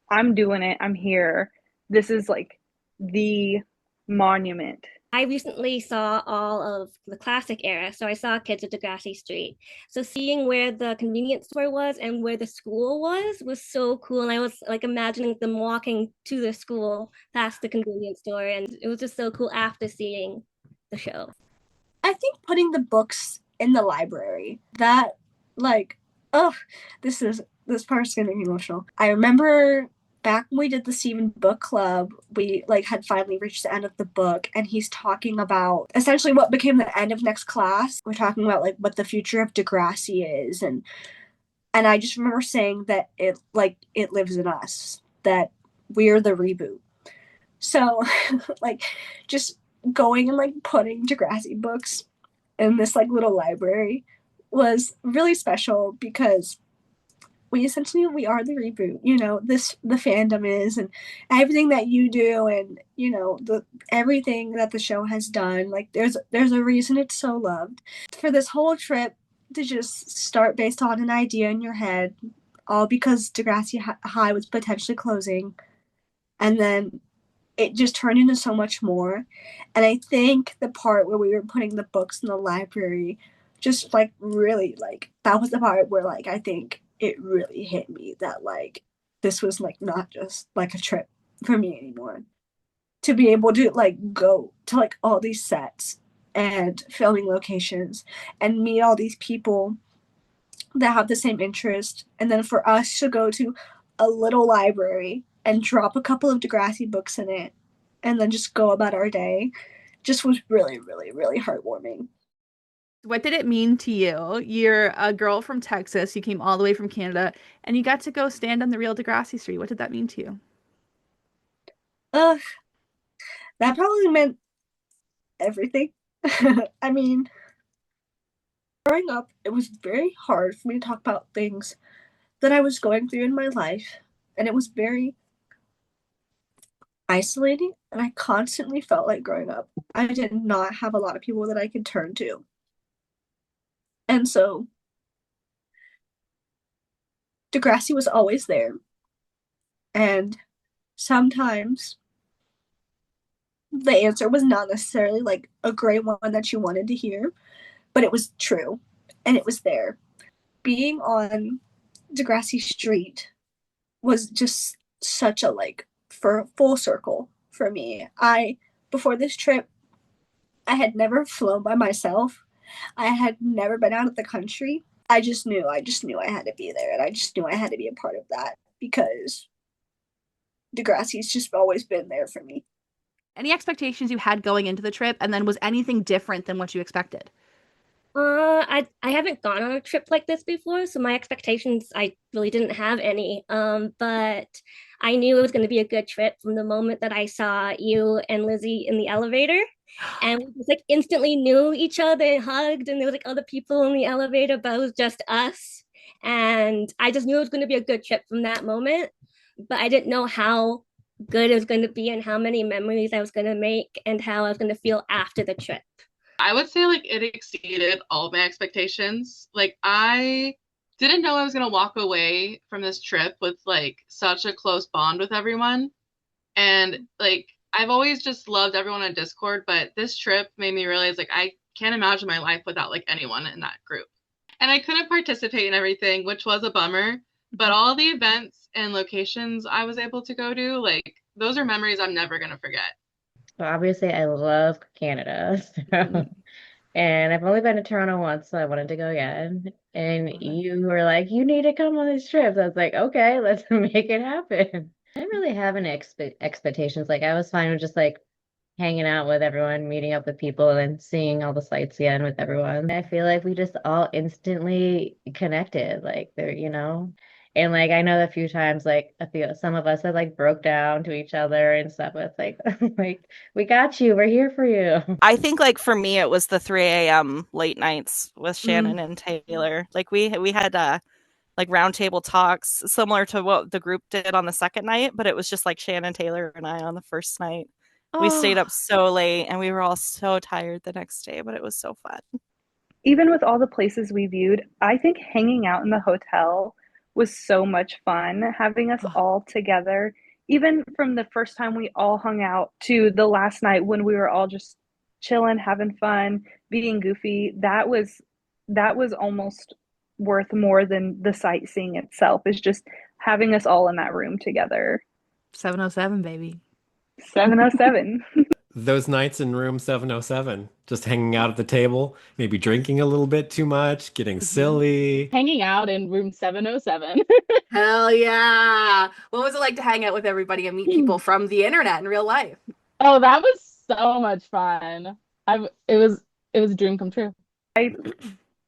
Speaker 10: I'm doing it. I'm here. This is like the monument.
Speaker 8: I recently saw all of the classic era, so I saw Kids of Degrassi Street. So seeing where the convenience store was and where the school was so cool. And I was like imagining them walking to the school past the convenience store, and it was just so cool after seeing the show.
Speaker 6: I think putting the books in the library, that like, oh, this part's gonna make me emotional. I remember back when we did the Stephen book club, we like had finally reached the end of the book, and he's talking about essentially what became the end of next class. We're talking about like what the future of Degrassi is, and I just remember saying that it lives in us, that we're the reboot. So like just going and like putting Degrassi books in this like little library was really special, because we are the reboot, the fandom is, and everything that you do, and everything that the show has done, like there's a reason it's so loved. For this whole trip to just start based on an idea in your head, all because Degrassi High was potentially closing, and then it just turned into so much more. And I think the part where we were putting the books in the library, just like really, like that was the part where like I think it really hit me that like this was like not just like a trip for me anymore. To be able to like go to like all these sets and filming locations and meet all these people that have the same interest, and then for us to go to a little library and drop a couple of Degrassi books in it and then just go about our day, just was really, really, really heartwarming.
Speaker 1: What did it mean to you? You're a girl from Texas. You came all the way from Canada, and you got to go stand on the real Degrassi Street. What did that mean to you?
Speaker 6: That probably meant everything. I mean, growing up, it was very hard for me to talk about things that I was going through in my life, and it was very isolating, and I constantly felt like growing up, I did not have a lot of people that I could turn to. And so Degrassi was always there. And sometimes the answer was not necessarily like a great one that you wanted to hear, but it was true and it was there. Being on Degrassi Street was just such a for full circle for me. Before this trip, I had never flown by myself. I had never been out of the country. I just knew I had to be there, and I just knew I had to be a part of that because Degrassi's just always been there for me.
Speaker 1: Any expectations you had going into the trip, and then was anything different than what you expected?
Speaker 8: I haven't gone on a trip like this before, so my expectations, I really didn't have any. But I knew it was going to be a good trip from the moment that I saw you and Lizzie in the elevator. And we just instantly knew each other and hugged, and there was other people in the elevator, but it was just us. And I just knew it was going to be a good trip from that moment, but I didn't know how good it was going to be and how many memories I was going to make and how I was going to feel after the trip.
Speaker 7: I would say it exceeded all of my expectations. I didn't know I was gonna walk away from this trip with such a close bond with everyone. And I've always just loved everyone on Discord, but this trip made me realize I can't imagine my life without anyone in that group. And I couldn't participate in everything, which was a bummer. But all the events and locations I was able to go to, those are memories I'm never gonna forget.
Speaker 11: Well, obviously, I love Canada. And I've only been to Toronto once, so I wanted to go again. And you were like, you need to come on this trip. So I was like, okay, let's make it happen. I didn't really have any expectations. I was fine with just hanging out with everyone, meeting up with people, and then seeing all the sights again with everyone. I feel like we just all instantly connected, And I know a few times, some of us have broke down to each other and stuff. It's we got you, we're here for you.
Speaker 4: I think for me, it was the 3 a.m. late nights with Shannon and Taylor. We had round table talks similar to what the group did on the second night, but it was just Shannon, Taylor, and I on the first night. We stayed up so late and we were all so tired the next day, but it was so fun.
Speaker 10: Even with all the places we viewed, I think hanging out in the hotel was so much fun, having us all together. Even from the first time we all hung out to the last night when we were all just chilling, having fun, being goofy, that was almost worth more than the sightseeing itself, is just having us all in that room together.
Speaker 1: 707, baby.
Speaker 10: 707.
Speaker 2: Those nights in room 707, just hanging out at the table, maybe drinking a little bit too much, getting silly.
Speaker 5: Hanging out in room 707.
Speaker 1: Hell yeah. What was it like to hang out with everybody and meet people from the internet in real life?
Speaker 5: Oh, that was so much fun. It was a dream come true.
Speaker 10: I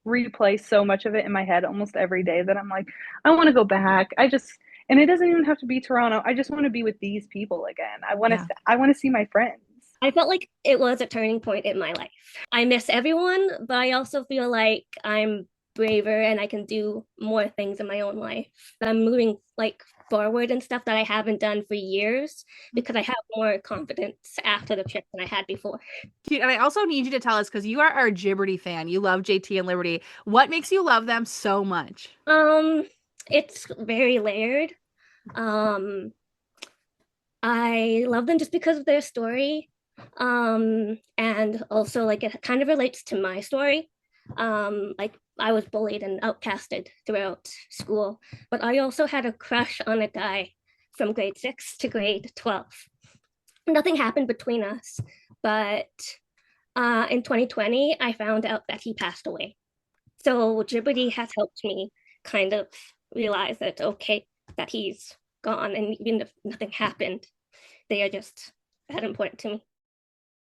Speaker 10: replay so much of it in my head almost every day that I'm I want to go back. And it doesn't even have to be Toronto. I just want to be with these people again. I want to see my friends.
Speaker 8: I felt like it was a turning point in my life. I miss everyone, but I also feel like I'm braver and I can do more things in my own life. I'm moving forward and stuff that I haven't done for years because I have more confidence after the trip than I had before.
Speaker 1: And I also need you to tell us, because you are our Gibberty fan. You love JT and Liberty. What makes you love them so much?
Speaker 8: It's very layered. I love them just because of their story. And also it kind of relates to my story. I was bullied and outcasted throughout school, but I also had a crush on a guy from grade 6 to grade 12. Nothing happened between us, but in 2020, I found out that he passed away. So Gibberty has helped me kind of realize that, okay, that he's gone, and even if nothing happened, they are just that important to me.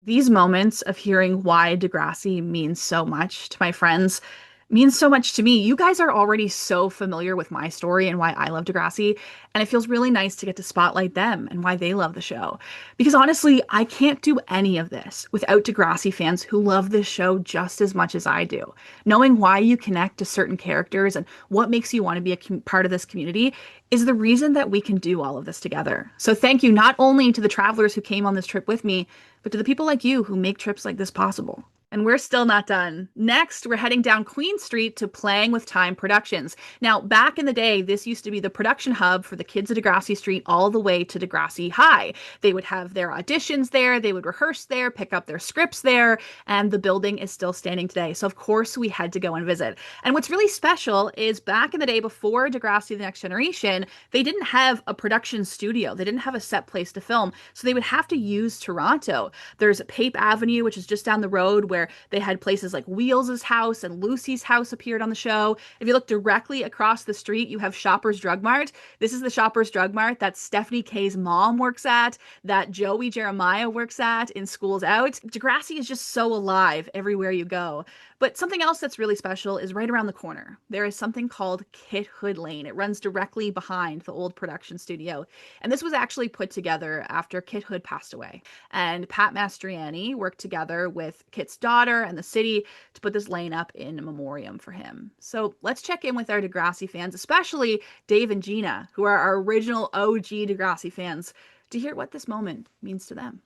Speaker 1: These moments of hearing why Degrassi means so much to my friends Means so much to me. You guys are already so familiar with my story and why I love Degrassi, and it feels really nice to get to spotlight them and why they love the show. Because honestly, I can't do any of this without Degrassi fans who love this show just as much as I do. Knowing why you connect to certain characters and what makes you want to be a part of this community is the reason that we can do all of this together. So thank you not only to the travelers who came on this trip with me, but to the people like you who make trips like this possible. And we're still not done. Next, we're heading down Queen Street to Playing with Time Productions. Now, back in the day, this used to be the production hub for the kids of Degrassi Street all the way to Degrassi High. They would have their auditions there, they would rehearse there, pick up their scripts there, and the building is still standing today. So, of course, we had to go and visit. And what's really special is back in the day before Degrassi The Next Generation, they didn't have a production studio. They didn't have a set place to film. So they would have to use Toronto. There's Pape Avenue, which is just down the road, where they had places like Wheels' house and Lucy's house appeared on the show. If you look directly across the street, you have Shoppers Drug Mart. This is the Shoppers Drug Mart that Stephanie K's mom works at, that Joey Jeremiah works at in Schools Out. Degrassi is just so alive everywhere you go. But something else that's really special is right around the corner. There is something called Kit Hood Lane. It runs directly behind the old production studio. And this was actually put together after Kit Hood passed away. And Pat Mastriani worked together with Kit's daughter and the city to put this lane up in memoriam for him. So let's check in with our Degrassi fans, especially Dave and Gina, who are our original OG Degrassi fans, to hear what this moment means to them.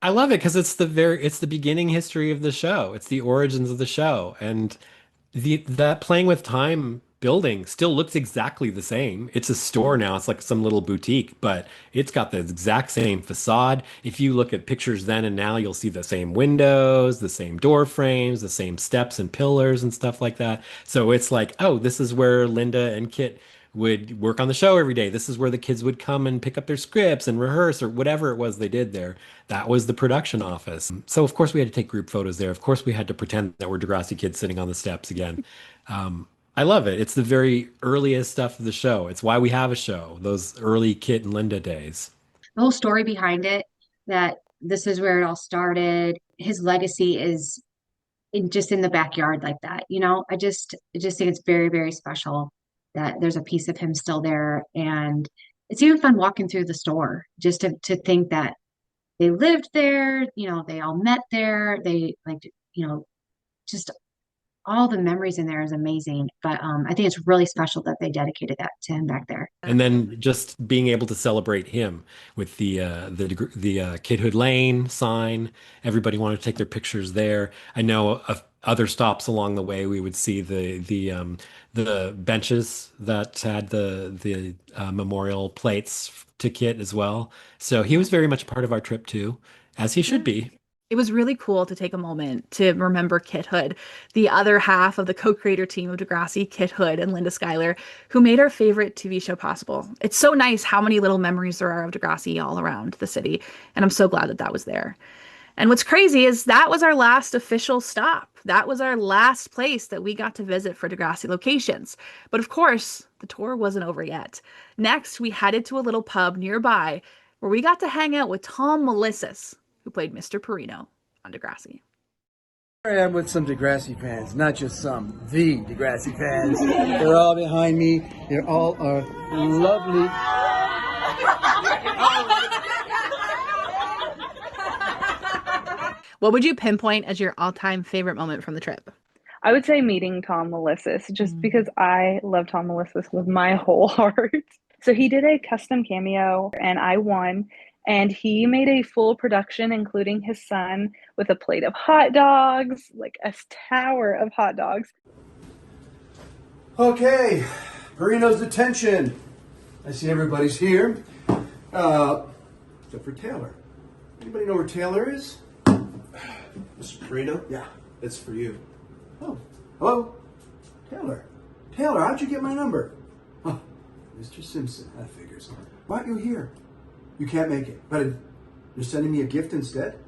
Speaker 2: I love it because it's the beginning history of the show. It's the origins of the show. And that Playing with Time building still looks exactly the same. It's a store now. It's like some little boutique, but it's got the exact same facade. If you look at pictures then and now, you'll see the same windows, the same door frames, the same steps and pillars and stuff like that. So it's like, oh, this is where Linda and Kit would work on the show every day. This is where the kids would come and pick up their scripts and rehearse or whatever it was they did there. That was the production office. So of course we had to take group photos there. Of course we had to pretend that we're Degrassi kids sitting on the steps again. I love it. It's the very earliest stuff of the show. It's why we have a show, those early Kit and Linda days.
Speaker 3: The whole story behind it, that this is where it all started. His legacy is in the backyard like that. I just think it's very, very special that there's a piece of him still there. And it's even fun walking through the store just to think that they lived there, they all met there. They just all the memories in there is amazing. But I think it's really special that they dedicated that to him back there.
Speaker 2: And then just being able to celebrate him with the Kidhood Lane sign. Everybody wanted to take their pictures there. I know of other stops along the way, we would see the benches that had the memorial plates to Kit as well. So he was very much part of our trip too, as he should be.
Speaker 1: It was really cool to take a moment to remember Kit Hood, the other half of the co-creator team of Degrassi, Kit Hood and Linda Schuyler, who made our favorite TV show possible. It's so nice how many little memories there are of Degrassi all around the city, and I'm so glad that that was there. And what's crazy is that was our last official stop. That was our last place that we got to visit for Degrassi locations. But of course, the tour wasn't over yet. Next, we headed to a little pub nearby where we got to hang out with Tom Melissus, who played Mr. Perino on Degrassi.
Speaker 15: Here I am with some Degrassi fans, not just some, the Degrassi fans. They're all behind me. They're all lovely.
Speaker 1: What would you pinpoint as your all-time favorite moment from the trip?
Speaker 10: I would say meeting Tom Melissus, just because I love Tom Melissus with my whole heart. So he did a custom cameo and I won. And he made a full production, including his son, with a plate of hot dogs, like a tower of hot dogs.
Speaker 15: Okay, Perino's attention. I see everybody's here, except for Taylor. Anybody know where Taylor is?
Speaker 13: Mr. Perino?
Speaker 15: Yeah.
Speaker 13: It's for you.
Speaker 15: Oh, hello? Taylor. Taylor, how'd you get my number? Oh, Mr. Simpson, that figures. Why aren't you here? You can't make it, but you're sending me a gift instead?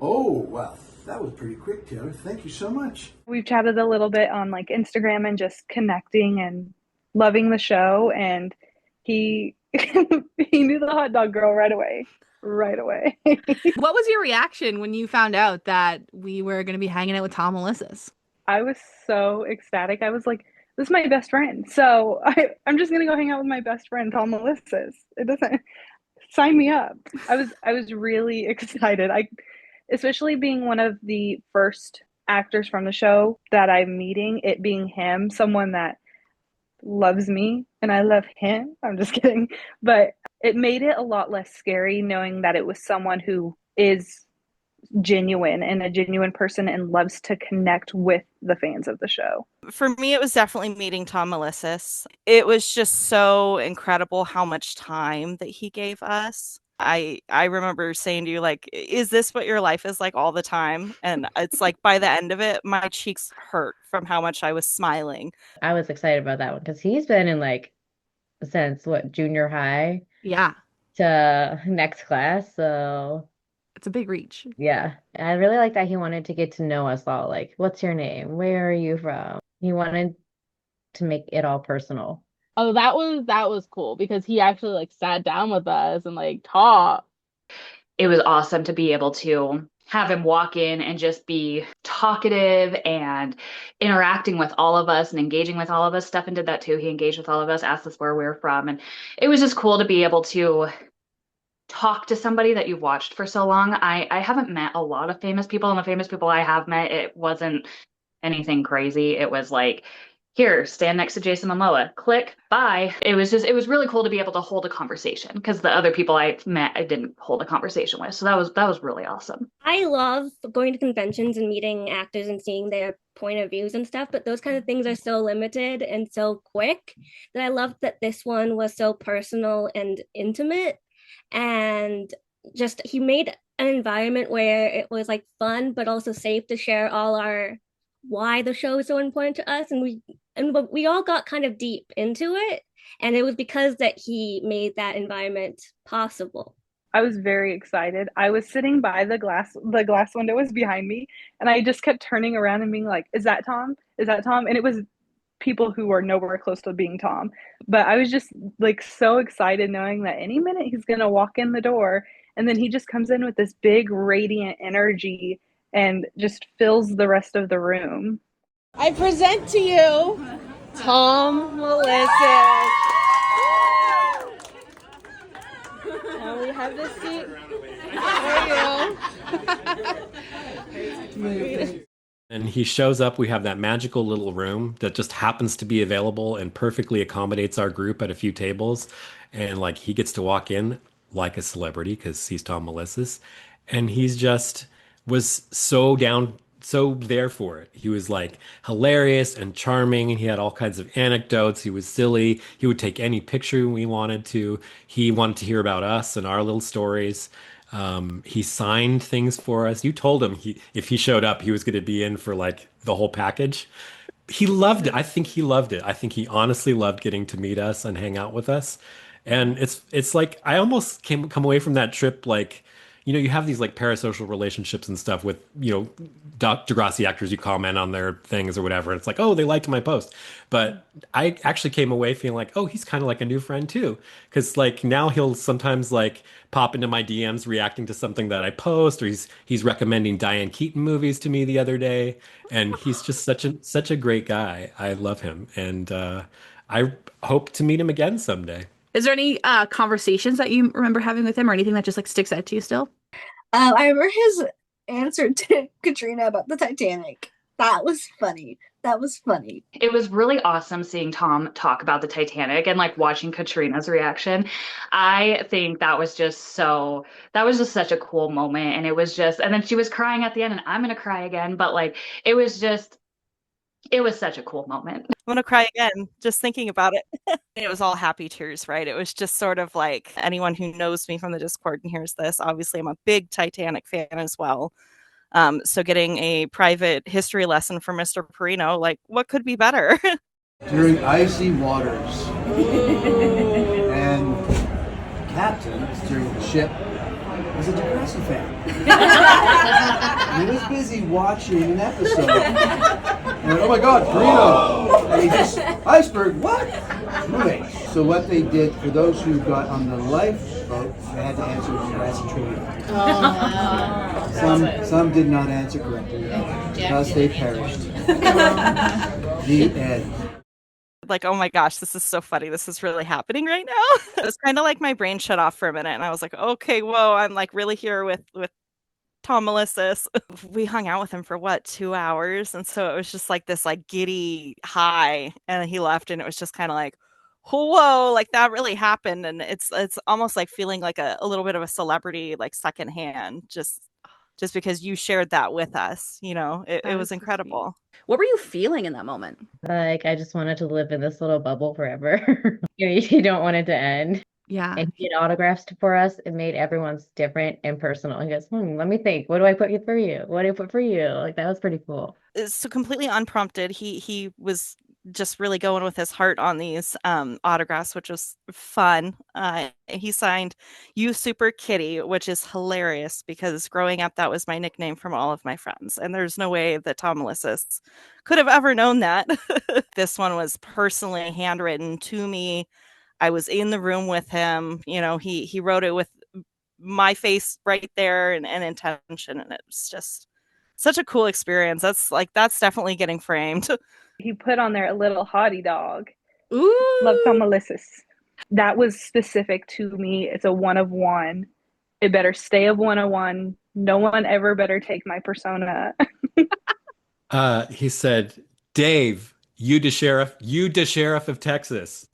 Speaker 15: Oh, well, that was pretty quick, Taylor. Thank you so much.
Speaker 10: We've chatted a little bit on Instagram and just connecting and loving the show. And he he knew the hot dog girl right away. Right away.
Speaker 1: What was your reaction when you found out that we were going to be hanging out with Tom Melissus?
Speaker 10: I was so ecstatic. I was like, this is my best friend. So I'm just gonna go hang out with my best friend, Tom Melissa's. It doesn't sign me up. I was really excited. Especially being one of the first actors from the show that I'm meeting, it being him, someone that loves me and I love him. I'm just kidding. But it made it a lot less scary knowing that it was someone who is genuine and a genuine person and loves to connect with the fans of the show.
Speaker 4: For me, it was definitely meeting Tom Melissa's. It was just so incredible how much time that he gave us. I remember saying to you, like, is this what your life is like all the time? And it's like by the end of it, my cheeks hurt from how much I was smiling.
Speaker 11: I was excited about that one because he's been in like since what, junior high
Speaker 1: Yeah,
Speaker 11: to next class. So
Speaker 1: it's a big reach.
Speaker 11: yeah, I really like that he wanted to get to know us all. Like, what's your name? Where are you from? He wanted to make it all personal.
Speaker 5: Oh, that was cool because he actually like sat down with us and like talked.
Speaker 9: It was awesome to be able to have him walk in and just be talkative and interacting with all of us and engaging with all of us. Stefan did that too. He engaged with all of us, asked us where we were from. And it was just cool to be able to talk to somebody that you've watched for so long. I haven't met a lot of famous people, and the famous people I have met, it wasn't anything crazy. It was like, here, stand next to Jason Momoa, click, bye. It was really cool to be able to hold a conversation because the other people I met, I didn't hold a conversation with. So that was really awesome.
Speaker 8: I love going to conventions and meeting actors and seeing their point of views and stuff, but those kind of things are so limited and so quick that I love that this one was so personal and intimate. And just he made an environment where it was like fun but also safe to share all our why the show is so important to us, and we all got kind of deep into it, and it was because that he made that environment possible.
Speaker 10: I was very excited. I was sitting by the glass window was behind me, and I just kept turning around and being like, is that Tom? Is that Tom? And it was people who were nowhere close to being Tom. But I was just like so excited knowing that any minute he's gonna walk in the door, and then he just comes in with this big radiant energy and just fills the rest of the room.
Speaker 16: I present to you Tom Melissa. And we have this seat for you.
Speaker 2: And he shows up. We have that magical little room that just happens to be available and perfectly accommodates our group at a few tables. And like he gets to walk in like a celebrity because he's Tom Melissa's. And he's just was so there for it. He was like hilarious and charming, and he had all kinds of anecdotes. He was silly. He would take any picture we wanted to. He wanted to hear about us and our little stories. He signed things for us. You told him if he showed up, he was going to be in for like the whole package. He loved it. I think he loved it. I think he honestly loved getting to meet us and hang out with us. And it's like I almost come away from that trip like, you know, you have these like parasocial relationships and stuff with, you know, Degrassi actors. You comment on their things or whatever. And it's like, oh, they liked my post. But I actually came away feeling like, oh, he's kind of like a new friend too. Because like now he'll sometimes like pop into my DMs reacting to something that I post, or he's recommending Diane Keaton movies to me the other day. And he's just such a great guy. I love him. And I hope to meet him again someday.
Speaker 1: Is there any conversations that you remember having with him or anything that just like sticks out to you still?
Speaker 6: I remember his answer to Katrina about the Titanic. That was funny.
Speaker 9: It was really awesome seeing Tom talk about the Titanic and like watching Katrina's reaction. I think that was just such a cool moment. And and then she was crying at the end, and I'm going to cry again. But like, it was such a cool moment.
Speaker 4: I'm going to cry again, just thinking about it. It was all happy tears, right? It was just sort of like anyone who knows me from the Discord and hears this, obviously I'm a big Titanic fan as well. So getting a private history lesson from Mr. Perino, like what could be better?
Speaker 15: During icy waters. And the captain steering the ship was a Degrassi fan. He was busy watching an episode. And, oh my God, Perino! And he just, iceberg, what? Moving. So what they did, for those who got on the lifeboat, they had to answer the Degrassi trivia. Some did not answer correctly because they perished. The end.
Speaker 4: Like, oh my gosh, this is so funny. This is really happening right now. It was kind of like my brain shut off for a minute, and I was like, okay, whoa, I'm like really here with Tom Melissus. We hung out with him for what, 2 hours, and so it was just like this like giddy high, and then he left, and it was just kind of like, whoa, like that really happened, and it's almost like feeling like a little bit of a celebrity, like secondhand, just because you shared that with us. It was incredible.
Speaker 1: What were you feeling in that moment?
Speaker 11: Like, I just wanted to live in this little bubble forever. You don't want it to end.
Speaker 1: Yeah.
Speaker 11: And he had autographs for us. It made everyone's different and personal. He goes, let me think. What do I put for you? What do I put for you? Like, that was pretty cool.
Speaker 4: So completely unprompted, he was just really going with his heart on these autographs, which was fun. He signed "You Super Kitty," which is hilarious because growing up, that was my nickname from all of my friends, and there's no way that Tom Melissus could have ever known that. This one was personally handwritten to me. I was in the room with him. He wrote it with my face right there and intention, and it was just such a cool experience. That's definitely getting framed.
Speaker 10: He put on there a little hottie dog.
Speaker 1: Ooh.
Speaker 10: Love Tom Melissus. That was specific to me. It's a 1 of 1. It better stay of 1 of 1. No one ever better take my persona.
Speaker 2: He said, Dave, you the sheriff of Texas.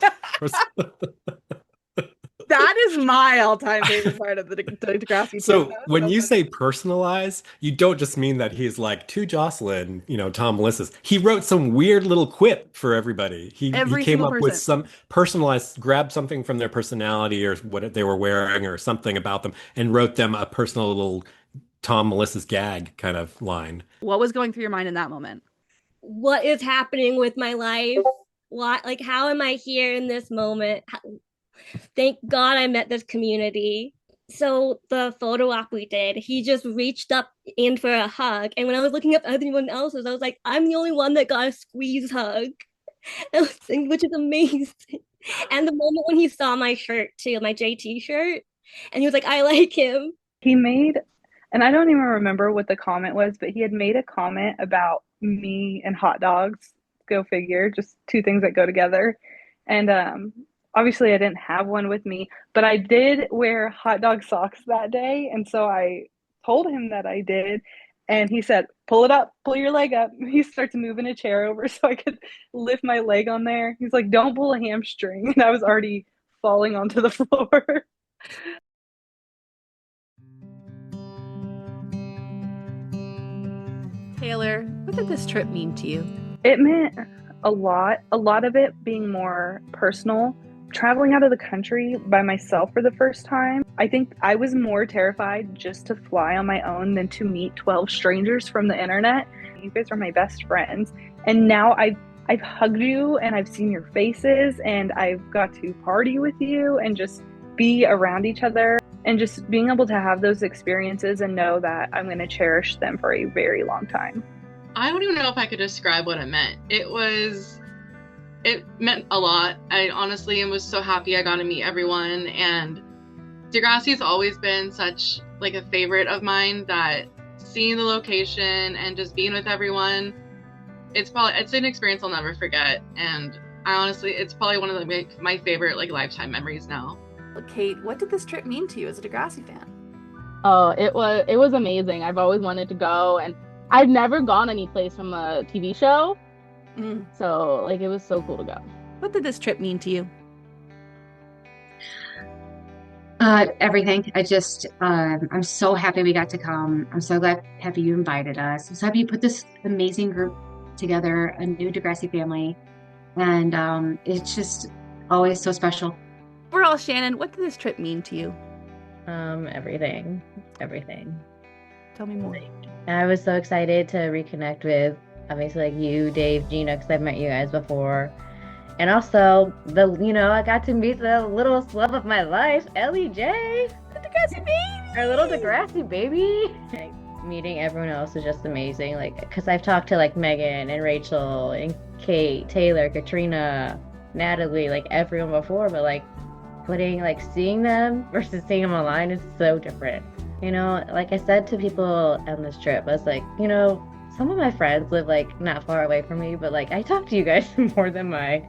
Speaker 1: That is my all-time favorite part of the Degrassi.
Speaker 2: So when you say personalize, you don't just mean that he's like, to Jocelyn, Tom Melissus. He wrote some weird little quip for everybody. He came up with some personalized, grabbed something from their personality or what they were wearing or something about them and wrote them a personal little Tom Melissus gag kind of line.
Speaker 1: What was going through your mind in that moment?
Speaker 8: What is happening with my life? How am I here in this moment? Thank God I met this community. So the photo op we did, he just reached up in for a hug. And when I was looking up everyone else's, I was like, I'm the only one that got a squeeze hug. Which is amazing. And the moment when he saw my shirt too, my JT shirt, and he was like, I like him.
Speaker 10: He made, and I don't even remember what the comment was, but he had made a comment about me and hot dogs. Go figure, just two things that go together. And obviously I didn't have one with me, but I did wear hot dog socks that day. And so I told him that I did. And he said, pull it up, pull your leg up. He starts moving a chair over so I could lift my leg on there. He's like, don't pull a hamstring. And I was already falling onto the floor.
Speaker 1: Taylor, what did this trip mean to you?
Speaker 10: It meant a lot of it being more personal. Traveling out of the country by myself for the first time, I think I was more terrified just to fly on my own than to meet 12 strangers from the internet. You guys are my best friends. And now I've hugged you and I've seen your faces and I've got to party with you and just be around each other and just being able to have those experiences and know that I'm going to cherish them for a very long time.
Speaker 7: I don't even know if I could describe what it meant. It meant a lot. I honestly was so happy I got to meet everyone, and Degrassi has always been such like a favorite of mine that seeing the location and just being with everyone, it's an experience I'll never forget. And it's probably one of my favorite like lifetime memories now.
Speaker 1: Kate, what did this trip mean to you as a Degrassi fan?
Speaker 5: Oh, it was amazing. I've always wanted to go, and I've never gone any place from a TV show. So it was so cool to go.
Speaker 1: What did this trip mean to you?
Speaker 3: Everything. I'm so happy we got to come. I'm so happy you invited us. I'm so happy you put this amazing group together, a new Degrassi family. And it's just always so special.
Speaker 1: Overall, Shannon, what did this trip mean to you?
Speaker 11: Everything.
Speaker 1: Tell me more.
Speaker 11: I was so excited to reconnect with, obviously, like you, Dave, Gina, because I've met you guys before. And also, I got to meet the little love of my life, Ellie J.
Speaker 1: The Degrassi baby!
Speaker 11: Our little Degrassi baby! Meeting everyone else is just amazing. Because I've talked to, Megan and Rachel and Kate, Taylor, Katrina, Natalie, everyone before. But, seeing them versus seeing them online is so different. You know, like I said to people on this trip, I was like, you know, some of my friends live like not far away from me, but like I talk to you guys more than my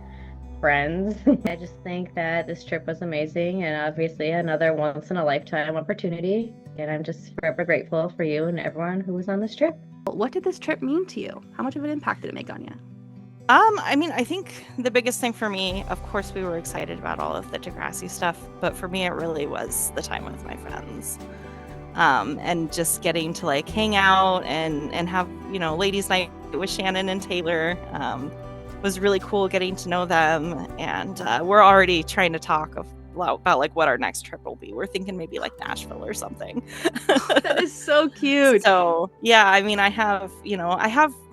Speaker 11: friends. I just think that this trip was amazing and obviously another once in a lifetime opportunity. And I'm just forever grateful for you and everyone who was on this trip.
Speaker 1: What did this trip mean to you? How much of an impact did it make on you?
Speaker 4: I mean, I think the biggest thing for me, of course, we were excited about all of the Degrassi stuff, but for me, it really was the time with my friends. And just getting to like hang out and have, you know, ladies' night with Shannon and Taylor was really cool getting to know them. And we're already trying to talk about like what our next trip will be. We're thinking maybe like Nashville or something.
Speaker 1: That is so cute.
Speaker 4: So yeah, I mean, I have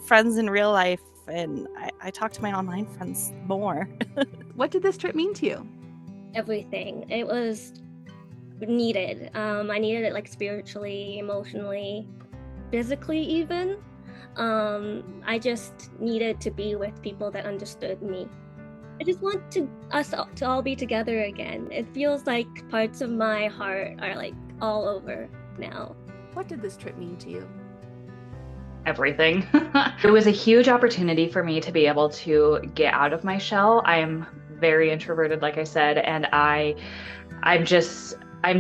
Speaker 4: friends in real life and I talk to my online friends more.
Speaker 1: What did this trip mean to you?
Speaker 8: Everything. It was needed. I needed it like spiritually, emotionally, physically even. I just needed to be with people that understood me. I just want us to all be together again. It feels like parts of my heart are like all over now.
Speaker 1: What did this trip mean to you?
Speaker 9: Everything. It was a huge opportunity for me to be able to get out of my shell. I am very introverted, like I said, and I'm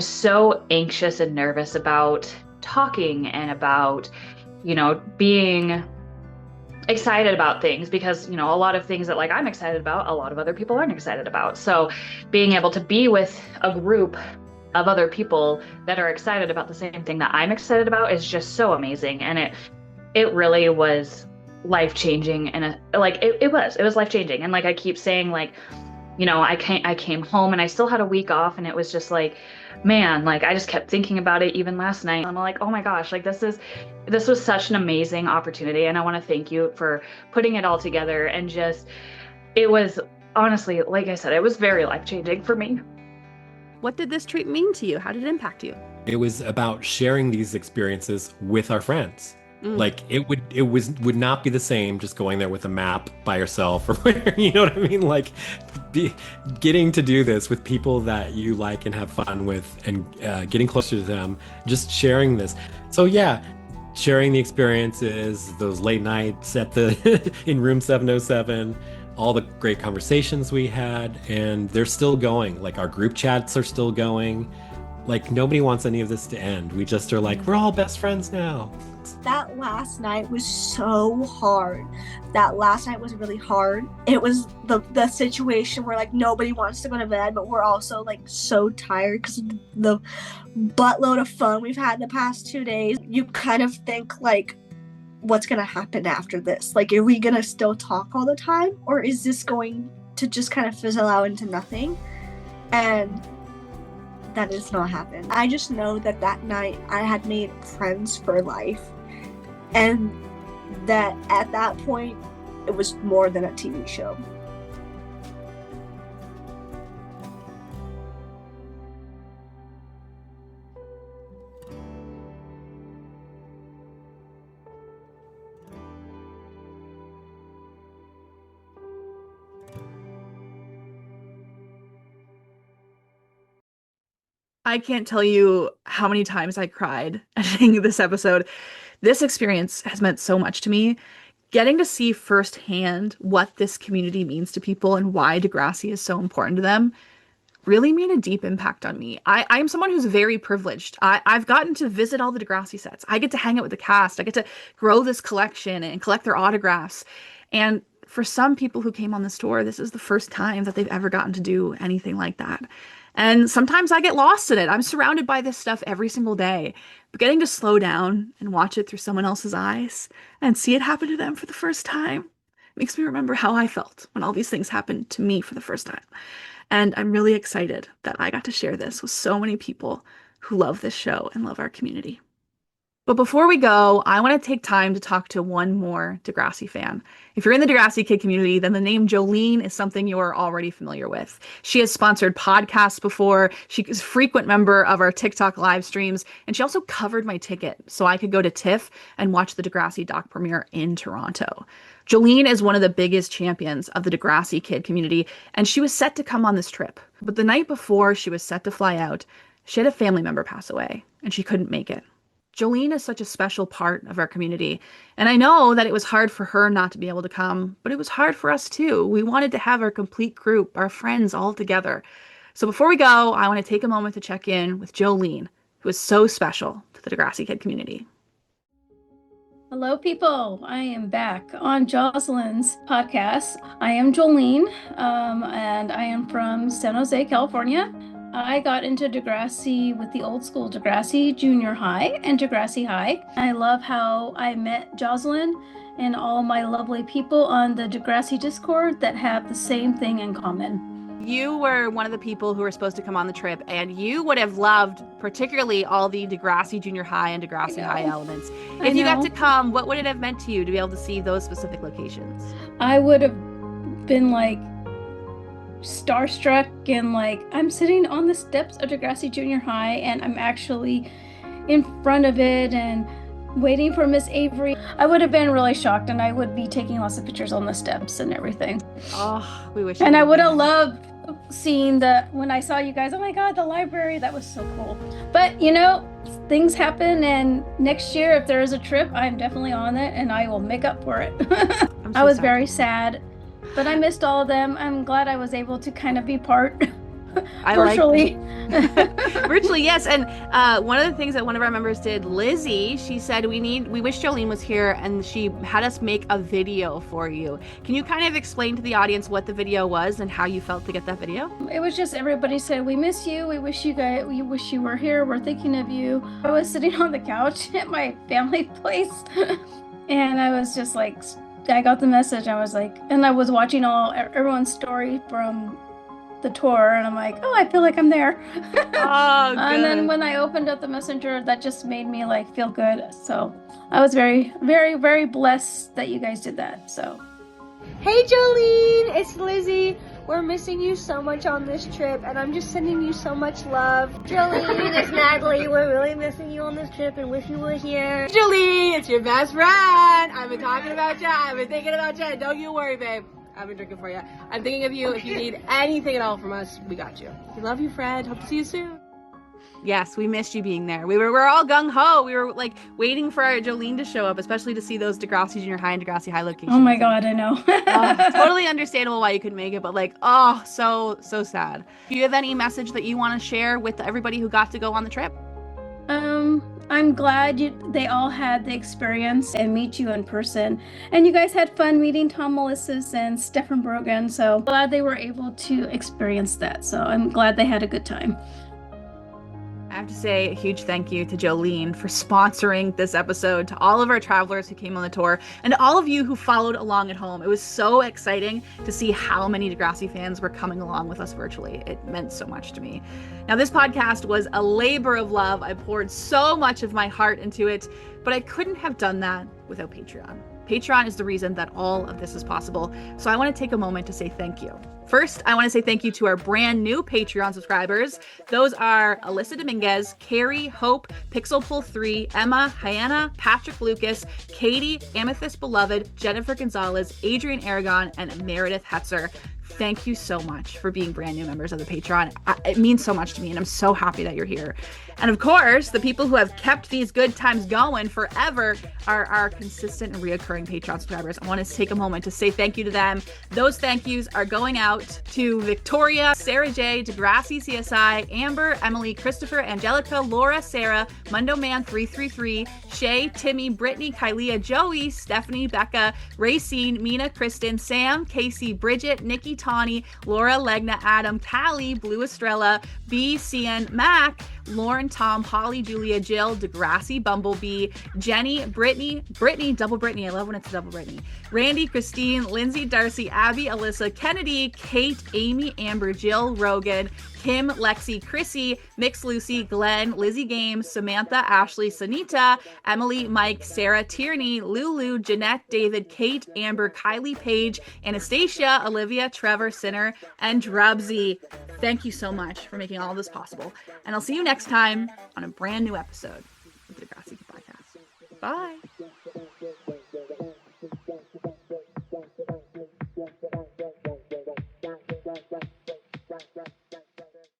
Speaker 9: so anxious and nervous about talking and about, you know, being excited about things because, you know, a lot of things that like I'm excited about, a lot of other people aren't excited about. So being able to be with a group of other people that are excited about the same thing that I'm excited about is just so amazing. And it really was life-changing. And it was life-changing. And like I keep saying, like, you know, I came home and I still had a week off and it was just like, man, like I just kept thinking about it even last night. I'm like, oh my gosh, like this was such an amazing opportunity. And I want to thank you for putting it all together. And just, it was honestly, like I said, it was very life-changing for me.
Speaker 1: What did this trip mean to you? How did it impact you?
Speaker 2: It was about sharing these experiences with our friends. Like it would not be the same just going there with a map by yourself or whatever, you know what I mean? Like getting to do this with people that you like and have fun with and getting closer to them, just sharing this. So yeah, sharing the experiences, those late nights at in room 707, all the great conversations we had, and they're still going. Like our group chats are still going. Like nobody wants any of this to end. We just are like, we're all best friends now.
Speaker 6: That last night was so hard. That last night was really hard. It was the situation where like nobody wants to go to bed, but we're also like so tired because of the buttload of fun we've had the past 2 days. You kind of think like, what's gonna happen after this? Like, are we gonna still talk all the time, or is this going to just kind of fizzle out into nothing? And that does not happen. I just know that night I had made friends for life, and that at that point it was more than a TV show.
Speaker 1: I can't tell you how many times I cried editing this episode. This experience has meant so much to me. Getting to see firsthand what this community means to people and why Degrassi is so important to them really made a deep impact on me. I'm someone who's very privileged. I've gotten to visit all the Degrassi sets. I get to hang out with the cast. I get to grow this collection and collect their autographs. And for some people who came on this tour, this is the first time that they've ever gotten to do anything like that. And sometimes I get lost in it. I'm surrounded by this stuff every single day. But getting to slow down and watch it through someone else's eyes and see it happen to them for the first time makes me remember how I felt when all these things happened to me for the first time. And I'm really excited that I got to share this with so many people who love this show and love our community. But before we go, I want to take time to talk to one more Degrassi fan. If you're in the Degrassi Kid community, then the name Jolene is something you're already familiar with. She has sponsored podcasts before. She is a frequent member of our TikTok live streams, and she also covered my ticket so I could go to TIFF and watch the Degrassi doc premiere in Toronto. Jolene is one of the biggest champions of the Degrassi Kid community, and she was set to come on this trip. But the night before she was set to fly out, She had a family member pass away, and she couldn't make it. Jolene is such a special part of our community, and I know that it was hard for her not to be able to come, but it was hard for us too. We wanted to have our complete group, our friends all together. So before we go, I want to take a moment to check in with Jolene, who is so special to the Degrassi Kid community.
Speaker 17: Hello, people. I am back on Jocelyn's podcast. I am Jolene, and I am from San Jose, California. I got into Degrassi with the old school Degrassi Junior High and Degrassi High. I love how I met Jocelyn and all my lovely people on the Degrassi Discord that have the same thing in common.
Speaker 1: You were one of the people who were supposed to come on the trip, and you would have loved particularly all the Degrassi Junior High and Degrassi High elements. If you got to come, what would it have meant to you to be able to see those specific locations?
Speaker 17: I would have been like starstruck and like, I'm sitting on the steps of Degrassi Junior High and I'm actually in front of it and waiting for Miss Avery. I would have been really shocked, and I would be taking lots of pictures on the steps and everything.
Speaker 1: Oh, we wish.
Speaker 17: And I would have loved seeing when I saw you guys. Oh my God, the library, that was so cool. But you know, things happen, and next year if there is a trip, I'm definitely on it and I will make up for it. I was very sad, but I missed all of them. I'm glad I was able to kind of be part virtually.
Speaker 1: Virtually, yes. And one of the things that one of our members did, Lizzie, she said we wish Jolene was here, and she had us make a video for you. Can you kind of explain to the audience what the video was and how you felt to get that video?
Speaker 17: It was just, everybody said, we miss you, we wish you were here, we're thinking of you. I was sitting on the couch at my family place and I was just like, I got the message. I was like, and I was watching everyone's story from the tour, and I'm like, oh, I feel like I'm there.
Speaker 1: Oh, good.
Speaker 17: And then when I opened up the messenger, that just made me like feel good. So I was very, very, very blessed that you guys did that. So
Speaker 6: Hey Jolene, it's Lizzie. We're missing you so much on this trip, and I'm just sending you so much love. Jolene, it's Natalie. We're really missing you on this trip and wish you were here.
Speaker 12: Jolene, it's your best friend. I've been talking about you. I've been thinking about you. Don't you worry, babe. I've been drinking for you. I'm thinking of you. If you need anything at all from us, we got you. We love you, Fred. Hope to see you soon.
Speaker 1: Yes, we missed you being there. We're all gung-ho. We were like waiting for our Jolene to show up, especially to see those Degrassi Junior High and Degrassi High locations.
Speaker 17: Oh my God, I know.
Speaker 1: Totally understandable why you couldn't make it, but like, oh, so sad. Do you have any message that you want to share with everybody who got to go on the trip?
Speaker 17: I'm glad they all had the experience and meet you in person. And you guys had fun meeting Tom Melissus and Stefan Brogan. So glad they were able to experience that. So I'm glad they had a good time.
Speaker 1: I have to say a huge thank you to Jolene for sponsoring this episode, to all of our travelers who came on the tour, and to all of you who followed along at home. It was so exciting to see how many Degrassi fans were coming along with us virtually. It meant so much to me. Now, this podcast was a labor of love. I poured so much of my heart into it, but I couldn't have done that without Patreon. Patreon is the reason that all of this is possible. So I want to take a moment to say thank you. First, I want to say thank you to our brand new Patreon subscribers. Those are Alyssa Dominguez, Carrie, Hope, Pixelpool3, Emma, Hannah, Patrick Lucas, Katie, Amethyst Beloved, Jennifer Gonzalez, Adrian Aragon, and Meredith Hetzer. Thank you so much for being brand new members of the Patreon. It means so much to me, and I'm so happy that you're here. And of course, the people who have kept these good times going forever are our consistent and reoccurring Patreon subscribers. I want to take a moment to say thank you to them. Those thank yous are going out to Victoria, Sarah J, Degrassi CSI, Amber, Emily, Christopher, Angelica, Laura, Sarah, Mundo Man 333, Shay, Timmy, Brittany, Kylea, Joey, Stephanie, Becca, Racine, Mina, Kristen, Sam, Casey, Bridget, Nikki, Tawny, Laura, Legna, Adam, Callie, Blue Estrella, B, Cian, Mac, Lauren, Tom, Holly, Julia, Jill, Degrassi, Bumblebee, Jenny, Brittany, double Brittany, I love when it's double Brittany, Randy, Christine, Lindsay, Darcy, Abby, Alyssa, Kennedy, Kate, Amy, Amber, Jill, Rogan, Kim, Lexi, Chrissy, Mix, Lucy, Glenn, Lizzie Games, Samantha, Ashley, Sanita, Emily, Mike, Sarah, Tierney, Lulu, Jeanette, David, Kate, Amber, Kylie, Paige, Anastasia, Olivia, Trevor, Sinner, and Drubsy. Thank you so much for making all this possible. And I'll see you next time on a brand new episode of the Degrassi Kid Podcast. Bye.